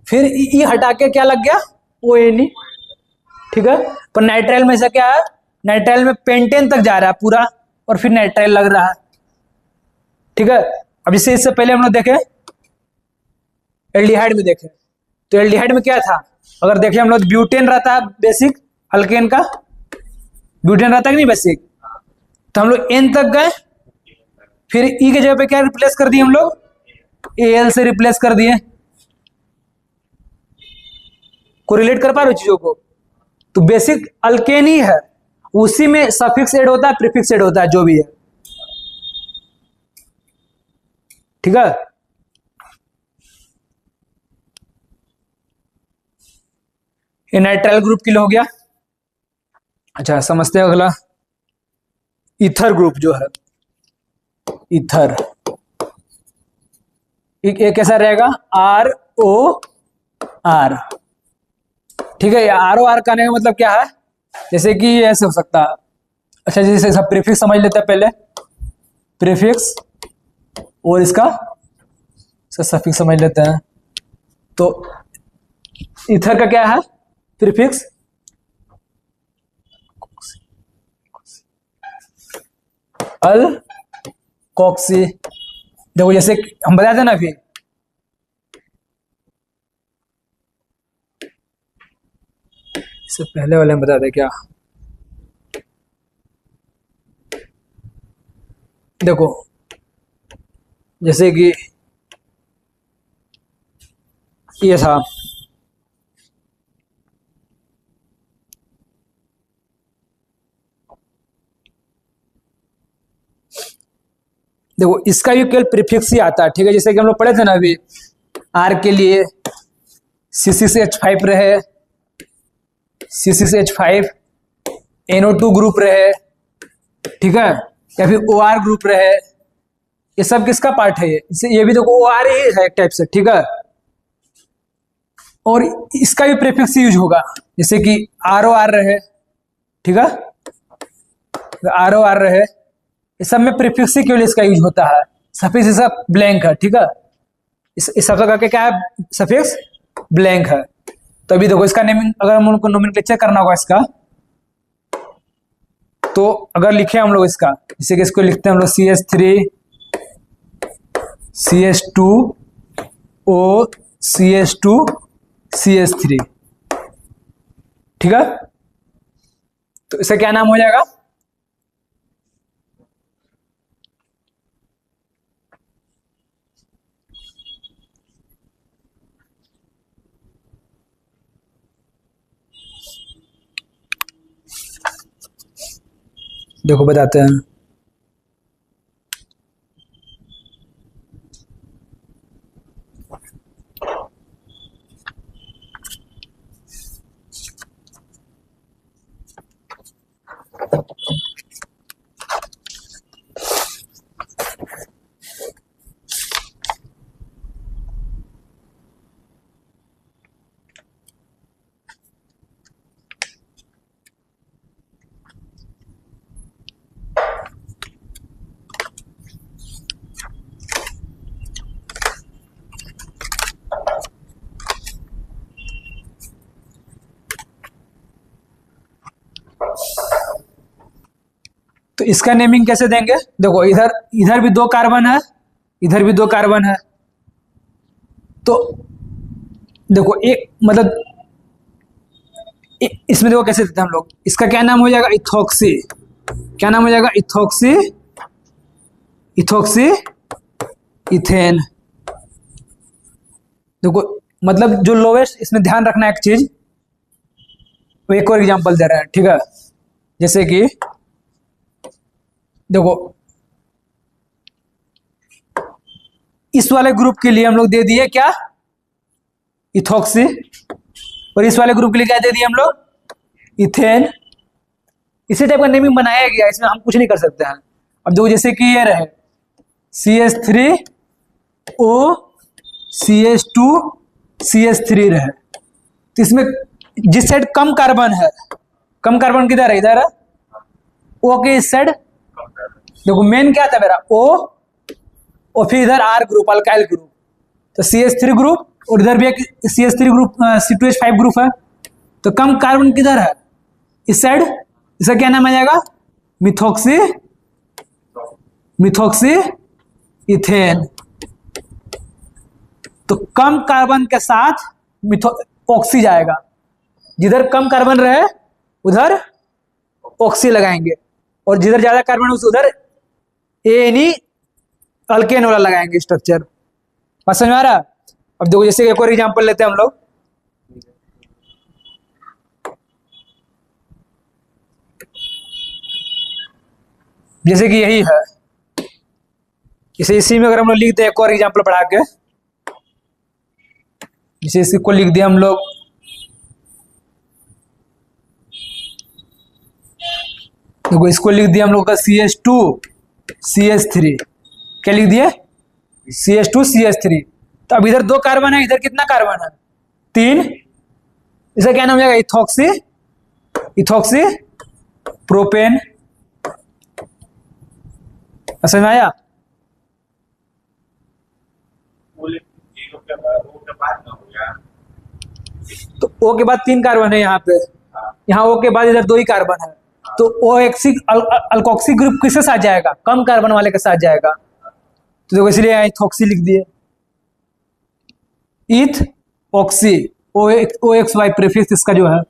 फिर ई हटा के क्या लग गया, ओ एन ई, ठीक है। पर नाइट्राइल में ऐसा क्या है, नाइट्राइल में पेंटेन तक जा रहा है पूरा और फिर नाइट्राइल लग रहा है, ठीक है। अब जैसे इससे पहले हम लोग देखे एल्डिहाइड में देखे, तो एल्डिहाइड में क्या था, अगर देखे हम लोग ब्यूटेन रहता है बेसिक, अल्केन का ब्यूटेन रहता है कि नहीं बेसिक, तो हम लोग एन तक गए, फिर ई के जगह पे क्या रिप्लेस कर दिए हम लोग, एल से रिप्लेस कर दिए। को रिलेट कर पा रहे हो चीजों को, तो बेसिक अल्केन ही है, उसी में सफिक्स ऐड होता है, प्रीफिक्स ऐड होता है, जो भी है, ठीक है। ये नाइट्राइल ग्रुप के लिए हो गया। अच्छा समझते हैं अगला, ईथर ग्रुप जो है, ईथर ये कैसा रहेगा, आर ओ आर, ठीक है। आर ओ आर का नहीं मतलब क्या है, जैसे कि ऐसे हो सकता है, अच्छा जैसे सब प्रीफिक्स समझ लेते हैं पहले, प्रीफिक्स और इसका सफिक्स समझ लेते हैं। तो ईथर का क्या है, प्रीफिक्स अल कॉक्सी, देखो जैसे हम बताते ना अभी, इससे पहले वाले हम बताते क्या, देखो जैसे कि ये था, देखो इसका भी केवल प्रीफिक्स ही आता है, ठीक है। जैसे कि हम लोग पढ़े थे ना अभी, आर के लिए C6H5 रहे, C6H5 NO2 ग्रुप रहे, ठीक है, या फिर OR ग्रुप रहे, ये सब किसका पार्ट है, ये भी देखो OR ही है एक टाइप से, ठीक है। और इसका भी प्रीफिक्स यूज होगा, जैसे कि ROR रहे, ठीक है, ROR रहे, इस सब में प्रीफिक्स ही केवल इसका यूज होता है, सफिक्स इसका ब्लैंक है, ठीक है। इस सब जगह के क्या है, सफिक्स ब्लैंक है। तो अभी देखो इसका नेमिंग, अगर हम लोग को नोमेनक्लेचर करना होगा इसका, तो अगर लिखे हम लोग इसका, जैसे कि इसको लिखते हैं हम लोग CH3 CH2O CH2 CH3, ठीक है। तो इसका क्या नाम हो जाएगा, देखो बताते हैं, तो इसका नेमिंग कैसे देंगे, देखो इधर इधर भी 2 कार्बन है, इधर भी 2 कार्बन है, तो देखो एक मतलब इसमें देखो कैसे देते हैं हम लोग, इसका क्या नाम हो जाएगा, इथॉक्सी, क्या नाम हो जाएगा, इथॉक्सी, इथॉक्सी इथेन। देखो मतलब जो लोवेस्ट, इसमें ध्यान रखना एक चीज, एक और एग्जांपल दे रहा है, ठीक है। जैसे कि देखो इस वाले ग्रुप के लिए हम लोग दे दिए क्या, इथॉक्सी, और इस वाले ग्रुप के लिए क्या दे दिए हम लोग, इथेन। इसी टाइप का नेमिंग बनाया गया, इसमें हम कुछ नहीं कर सकते हैं। अब देखो जैसे कि ये रहे CH3O CH2 CH3 रहे, तो इसमें जिस साइड कम कार्बन है, कम कार्बन किधर है, इधर है, O के इस साइड, देखो मेन क्या था मेरा O, और फिर इधर R ग्रुप, अल्काइल ग्रुप, तो CH3 ग्रुप, और इधर भी एक CH3 ग्रुप C2H5 ग्रुप है, तो कम कार्बन किधर है, इस साइड, इसका क्या नाम आ जाएगा, मिथॉक्सी, मिथॉक्सी इथेन, तो कम कार्बन के साथ ऑक्सी जाएगा, जिधर कम कार्बन रहे उधर ऑक्सी लगाएंगे, और जिधर ज्यादा कार्बन है उधर एनी अल्केन वाला लगाएंगे स्ट्रक्चर। बात समझ में आ रहा? अब देखो जैसे एक और एग्जांपल लेते हैं हम लोग। जैसे कि यही है, इसी में अगर हम लोग लिख दें एक और एग्जांपल बढ़ा के, जैसे इसको लिख दिया हम लोग देखो इसको लिख दिया हम लोग का CH2CH3, क्या लिख दिए? CH2CH3। तो अब इधर 2 कार्बन है, इधर कितना कार्बन है? 3। इसका क्या नाम हो जाएगा? Ethoxy propane. समझ में आया? तो O के बाद 3 कार्बन है यहाँ पे, यहाँ O के बाद इधर 2 ही कार्बन है, तो OX अल्कोक्सी ग्रुप किसके साथ जाएगा? कम कार्बन वाले के साथ जाएगा। तो देखो इसलिए यहाँ इथॉक्सी लिख दिए, इथ ऑक्सी, OXY प्रीफिक्स इसका जो है।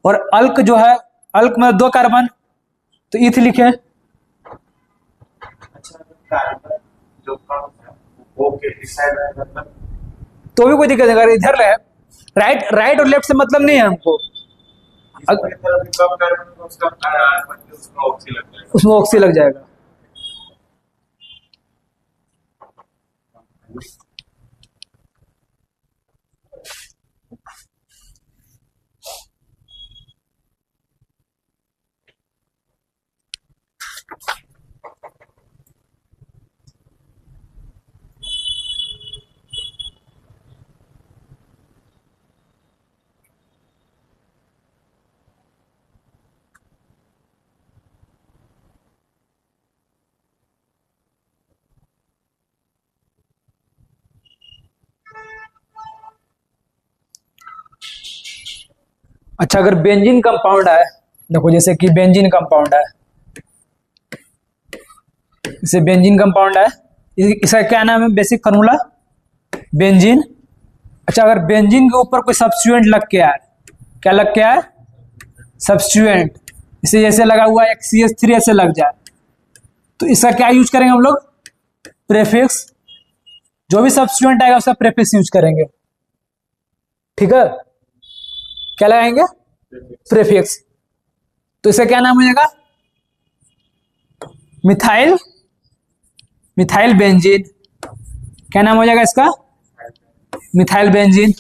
और अल्क जो है, अल्क में 2 कार्बन, तो इथ लिखे। तो भी कोई दिक्कत नहीं, अगर इधर रहे, राइट और लेफ्ट से मतलब नहीं है हमको, उसमें ऑक्सी लग जाएगा। अच्छा, अगर बेंजीन कंपाउंड है, देखो जैसे कि बेंजीन कंपाउंड है, जैसे बेंजीन कंपाउंड है, इसका क्या नाम है? Basic formula benzene. अच्छा, अगर बेंजीन के ऊपर कोई सब्स्टिट्यूएंट लग के आए, क्या लग के आए? सब्स्टिट्यूएंट। इसे जैसे लगा हुआ है CH3 ऐसे लग जाए, तो इसका क्या यूज करेंगे हम लोग? प्रेफिक्स। जो भी सब्स्टिट्यूएंट आएगा उसका प्रेफिक्स यूज करेंगे, ठीक है? क्या लगाएंगे? प्रेफिक्स। तो इसका क्या नाम हो जाएगा? Methyl benzene. क्या नाम हो जाएगा इसका? Methyl benzene.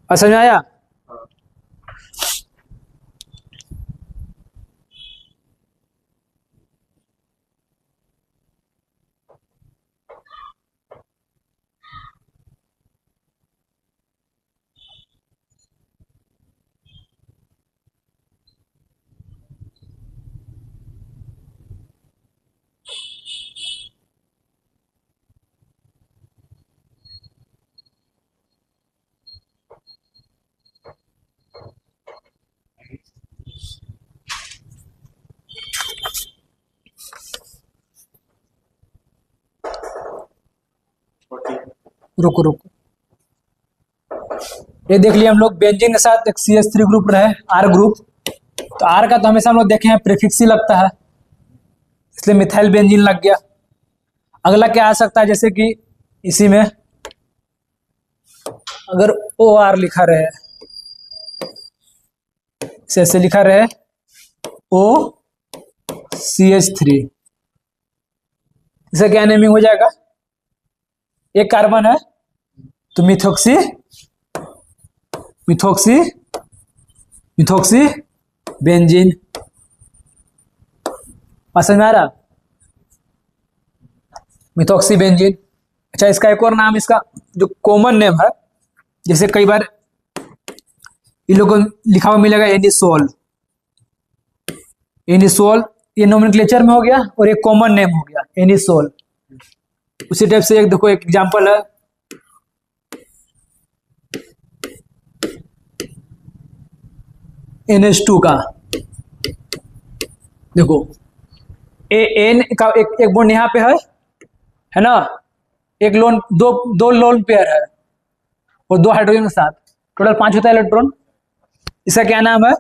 और समझ में आया? रुको रुको, ये देख लिया हम लोग, बेंजीन के साथ एक CH3 ग्रुप रहे, R ग्रुप। तो R का तो हमेशा हम लोग देखे हैं प्रीफिक्स ही लगता है, इसलिए मिथाइल बेंजीन लग गया। अगला क्या आ सकता है? जैसे कि इसी में अगर OR लिखा रहे, ऐसे लिखा रहे OCH3, इसका क्या नेमिंग हो जाएगा? एक कार्बन है तो मिथॉक्सी बेंजीन। समझ में आ रहा? Methoxy benzene. अच्छा, इसका एक और नाम, इसका जो कॉमन नेम है, जैसे कई बार इन लोगों को लिखा हुआ मिलेगा एनिसोल, ये नोमेनक्लेचर में हो गया, और एक कॉमन नेम हो गया एनिसोल। उसी टाइप से एक देखो, एक एग्जांपल है, NH2 का। देखो एन का एक बॉन्ड यहाँ पे है ना, एक लोन दो लोन पेयर है और 2 हाइड्रोजन के साथ, टोटल 5 होता है इलेक्ट्रॉन। इसका क्या नाम है?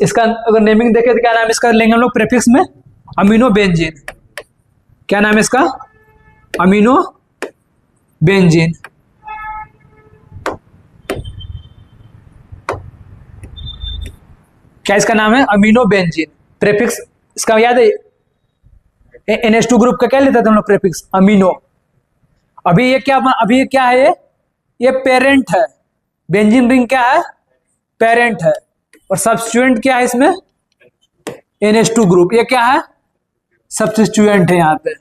इसका अगर नेमिंग देखें तो क्या नाम है इसका, लेंगे हम लोग प्रेफिक्स में अमीनो बेंजीन। क्या नाम है इसका? Amino benzene. क्या इसका नाम है? Amino benzene. प्रेफिक्स इसका याद है, NH2 ग्रुप का क्या लेते थे हम लोग? Prefix amino. अभी ये क्या है? ये पेरेंट है। बेंजीन रिंग क्या है? पेरेंट है। और सब्स्टिट्यूएंट क्या है इसमें? NH2 group. ये क्या है? सब्स्टिट्यूएंट है यहाँ पे।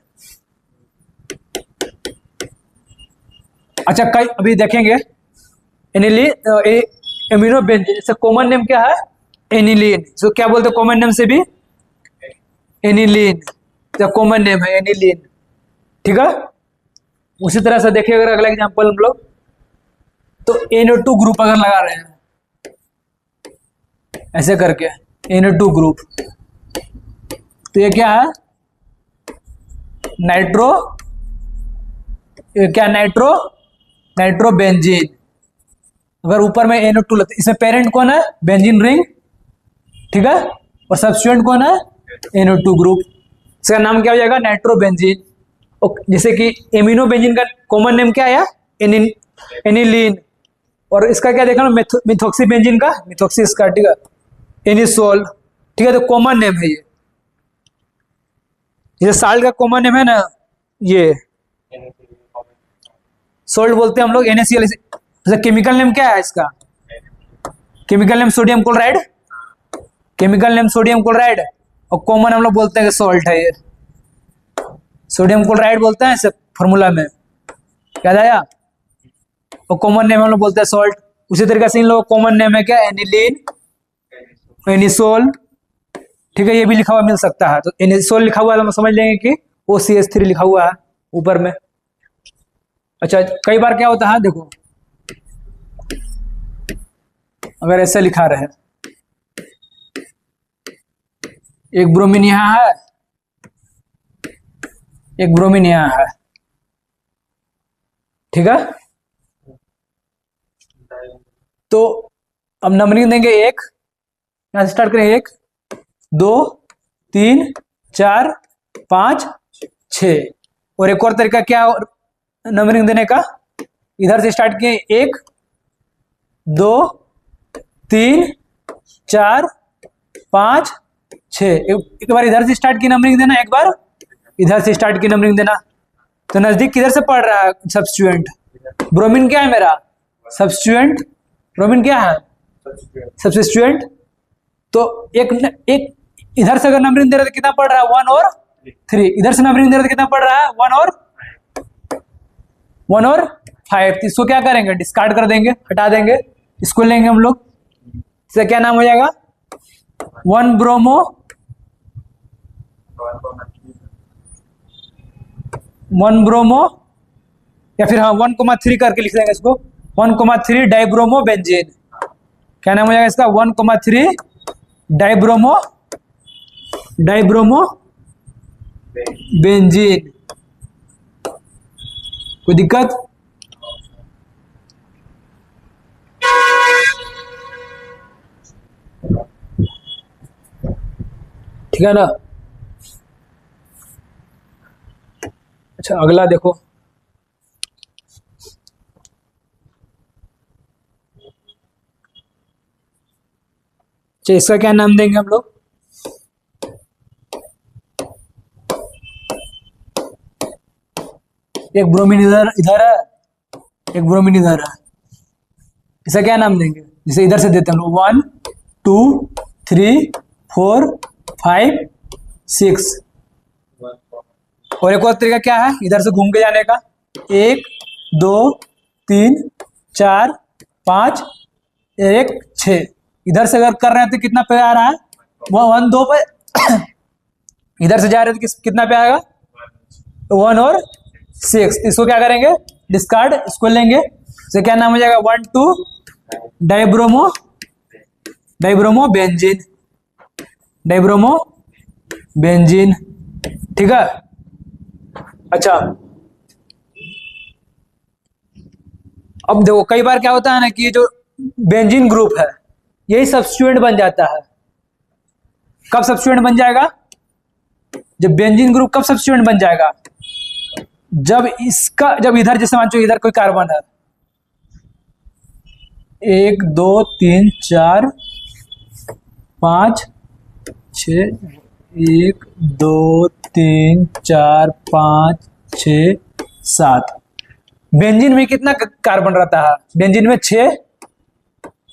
अच्छा, कई अभी देखेंगे एनिलीन, अमीनो बेंजीन। इसका कॉमन नेम क्या है? एनिलीन। इसको क्या बोलते हैं कॉमन नेम से भी? एनिलीन। कॉमन नेम है एनिलीन। ठीक है। उसी तरह से देखिए, अगर अगला एग्जांपल हम लोग, तो NO2 ग्रुप अगर लगा रहे हैं ऐसे करके, NO2 ग्रुप, तो ये क्या है? Nitro benzene. अगर ऊपर में NO2 लगता है, इसमें पेरेंट कौन है? Benzene ring. ठीक है। और सब्स्टिट्यूएंट कौन है? NO2 group. इसका नाम क्या हो जाएगा? Nitro benzene. जैसे कि एमिनो बेंजीन का कॉमन नेम क्या आया? एनिलीन। और इसका क्या देखा? मिथॉक्सी बेंजीन का, मिथॉक्सी इसका, ठीक है, एनिसोल। ठीक है। तो कॉमन नेम है ये। जैसे साल्ट का कॉमन नेम है ना, ये सोल्ट बोलते हैं हम लोग, NaCl। केमिकल नेम क्या है इसका? Chemical name sodium chloride. Chemical name sodium chloride. और कॉमन हम लोग बोलते हैं कि सॉल्ट है ये, सोडियम क्लोराइड बोलते हैं इसे फॉर्मूला में, याद आया? और कॉमन नेम हम लोग बोलते हैं सॉल्ट। उसी तरीके से इन लोगों का कॉमन नेम है क्या? Aniline, anisole. ठीक है। ये भी लिखा हुआ मिल सकता है, तो एनिसोल लिखा हुआ है तो हम समझ लेंगे कि OCH3 लिखा हुआ है ऊपर में। अच्छा, कई बार क्या होता है, देखो अगर ऐसे लिखा रहे, एक ब्रोमीन यहां है, एक ब्रोमीन यहां है। ठीक है। तो अब नंबरिंग देंगे, 1 यहां से स्टार्ट करेंगे, 1 2 3 4 5 6। और एक और तरीका क्या नंबरिंग देने का, इधर से स्टार्ट किए, 1 2 3 4 5 6। एक बार इधर से स्टार्ट की नंबरिंग देना, एक बार इधर से स्टार्ट की नंबरिंग देना। तो नजदीक किधर से पढ़ रहा है? सब्स्टिट्यूएंट। ब्रोमीन क्या है मेरा? सब्स्टिट्यूएंट। ब्रोमीन क्या है? सब्स्टिट्यूएंट। तो एक इधर से अगर नंबरिंग दे रहा है तो कितना पढ़ रहा है? 1 और 3। इधर से नंबरिंग दे रहा है तो कितना पढ़ रहा है? 1 और 5। तो इसको क्या करेंगे? डिस्कार्ड कर देंगे, हटा देंगे। इसको लेंगे हम लोग, इसका क्या नाम हो जाएगा? 1 ब्रोमो 1 ब्रोमो, या फिर हाँ 1,3 करके लिख देंगे इसको, 1,3 डाइब्रोमो बेंजीन। क्या नाम हो जाएगा इसका? 1,3 डाइब्रोमो बेंजीन। कोई दिक्कत? ठीक है ना। अच्छा, अगला देखो, अच्छा इसका क्या नाम देंगे हम लोग? एक ब्रोमीन इधर है, एक ब्रोमीन इधर है। इसका क्या नाम देंगे? जैसे इधर से देते हैं हम लोग 1 2 3 4 5 6। और एक और तरीका क्या है इधर से घूम के जाने का? 1 2 3 4 5 1 6। इधर से अगर कर रहे हैं तो कितना पे आ रहा है? 1 2 पे। इधर से जा रहे हैं तो कितना पे आएगा? 1 और 6। इसको क्या करेंगे? डिस्कार्ड। इसको लेंगे, इससे क्या नाम हो जाएगा? 1 2 डाइब्रोमो बेंजीन। ठीक है। अच्छा, अब देखो कई बार क्या होता है ना कि जो बेंजीन ग्रुप है यही सब्स्टिट्यूएंट बन जाता है। कब सब्स्टिट्यूएंट बन जाएगा? जब बेंजीन ग्रुप कब सब्स्टिट्यूएंट बन जाएगा? जब इधर जैसे मान लो इधर कोई कार्बन है, 1 2 3 4 5 6, 1 2 3 4 5 6 7। बेंजीन में कितना कार्बन रहता है? बेंजीन में 6,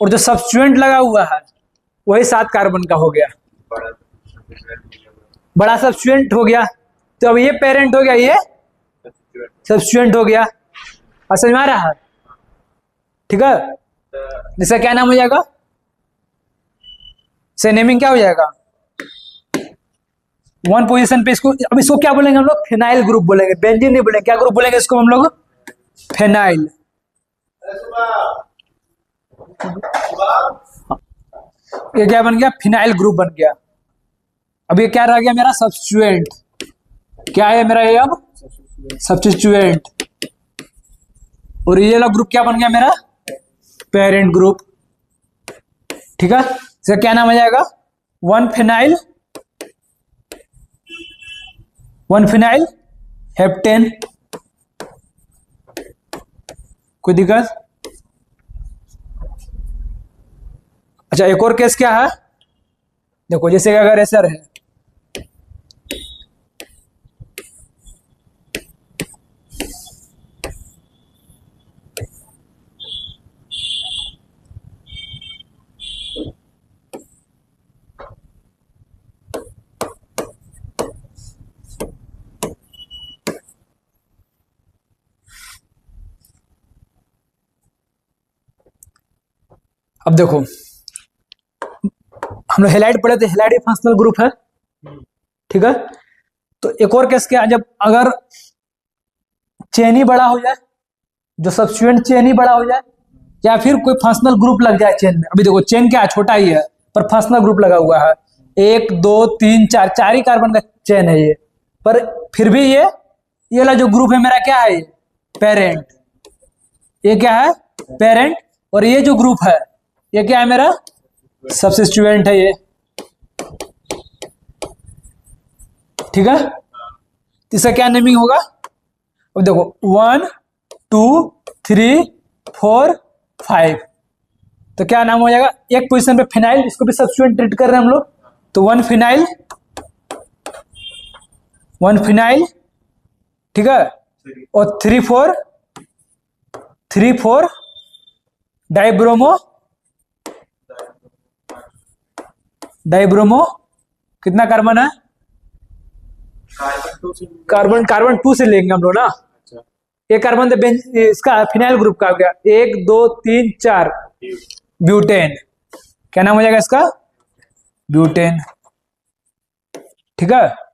और जो सब्स्टिट्यूएंट लगा हुआ है वही 7 कार्बन का हो गया, बड़ा सब्स्टिट्यूएंट हो गया। तो अब ये पेरेंट हो गया, ये सब्स्टिट्यूएंट हो गया। और समझ में आ रहा है? ठीक है, इसका क्या नाम हो जाएगा? से नेमिंग क्या हो जाएगा? 1 पोजीशन पे इसको, अब इसको क्या बोलेंगे हम लोग? फिनाइल ग्रुप बोलेंगे, बेंजीन नहीं बोलेंगे। क्या ग्रुप बोलेंगे इसको हम लोग? फिनाइल। ये क्या बन गया? फिनाइल ग्रुप बन गया। अब ये क्या रह गया मेरा? सब्स्टिट्यूएंट। क्या है मेरा ये अब? सब्स्टिट्यूएंट। और ये वाला ग्रुप क्या बन गया मेरा? Parent group. ठीक है, इसका क्या नाम आ जाएगा? 1 फिनाइल हेप्टेन। कोई दिक्कत? अच्छा, एक और केस क्या है देखो, जैसे कि अगर ऐसा रहे, अब देखो हम लोग हेलाइड पढ़े थे, हेलाइड फंक्शनल ग्रुप है। ठीक है, तो एक और केस क्या, जब अगर चेन ही बड़ा हो जाए, जो सब्स्टिट्यूएंट चेन ही बड़ा हो जाए, या फिर कोई फंक्शनल ग्रुप लग जाए चेन में। अभी देखो चेन क्या है? छोटा ही है, पर फंक्शनल ग्रुप लगा हुआ है। 1 2 3 4, 4 ही कार्बन का चेन है ये, पर फिर भी ये वाला जो ग्रुप है मेरा क्या है? ये पेरेंट। ये क्या है? पेरेंट। और ये जो ग्रुप है ये क्या है मेरा? सब्स्टिट्यूएंट है ये। ठीक है, इसका क्या नेमिंग होगा? अब देखो 1 2 3 4 5, तो क्या नाम हो जाएगा? एक पोजीशन पे फिनाइल, इसको भी सब्स्टिट्यूएंट ट्रीट कर रहे हैं हम लोग, तो 1 फिनाइल। ठीक है, और 3 4 डाइब्रोमो। कितना कार्बन है? कार्बन 2 से लेंगे हम लोग ना। एक कार्बन तो इसका फिनाइल ग्रुप का हो गया। 1 2 3 4 ब्यूटेन। क्या नाम हो जाएगा इसका? ब्यूटेन। ठीक है।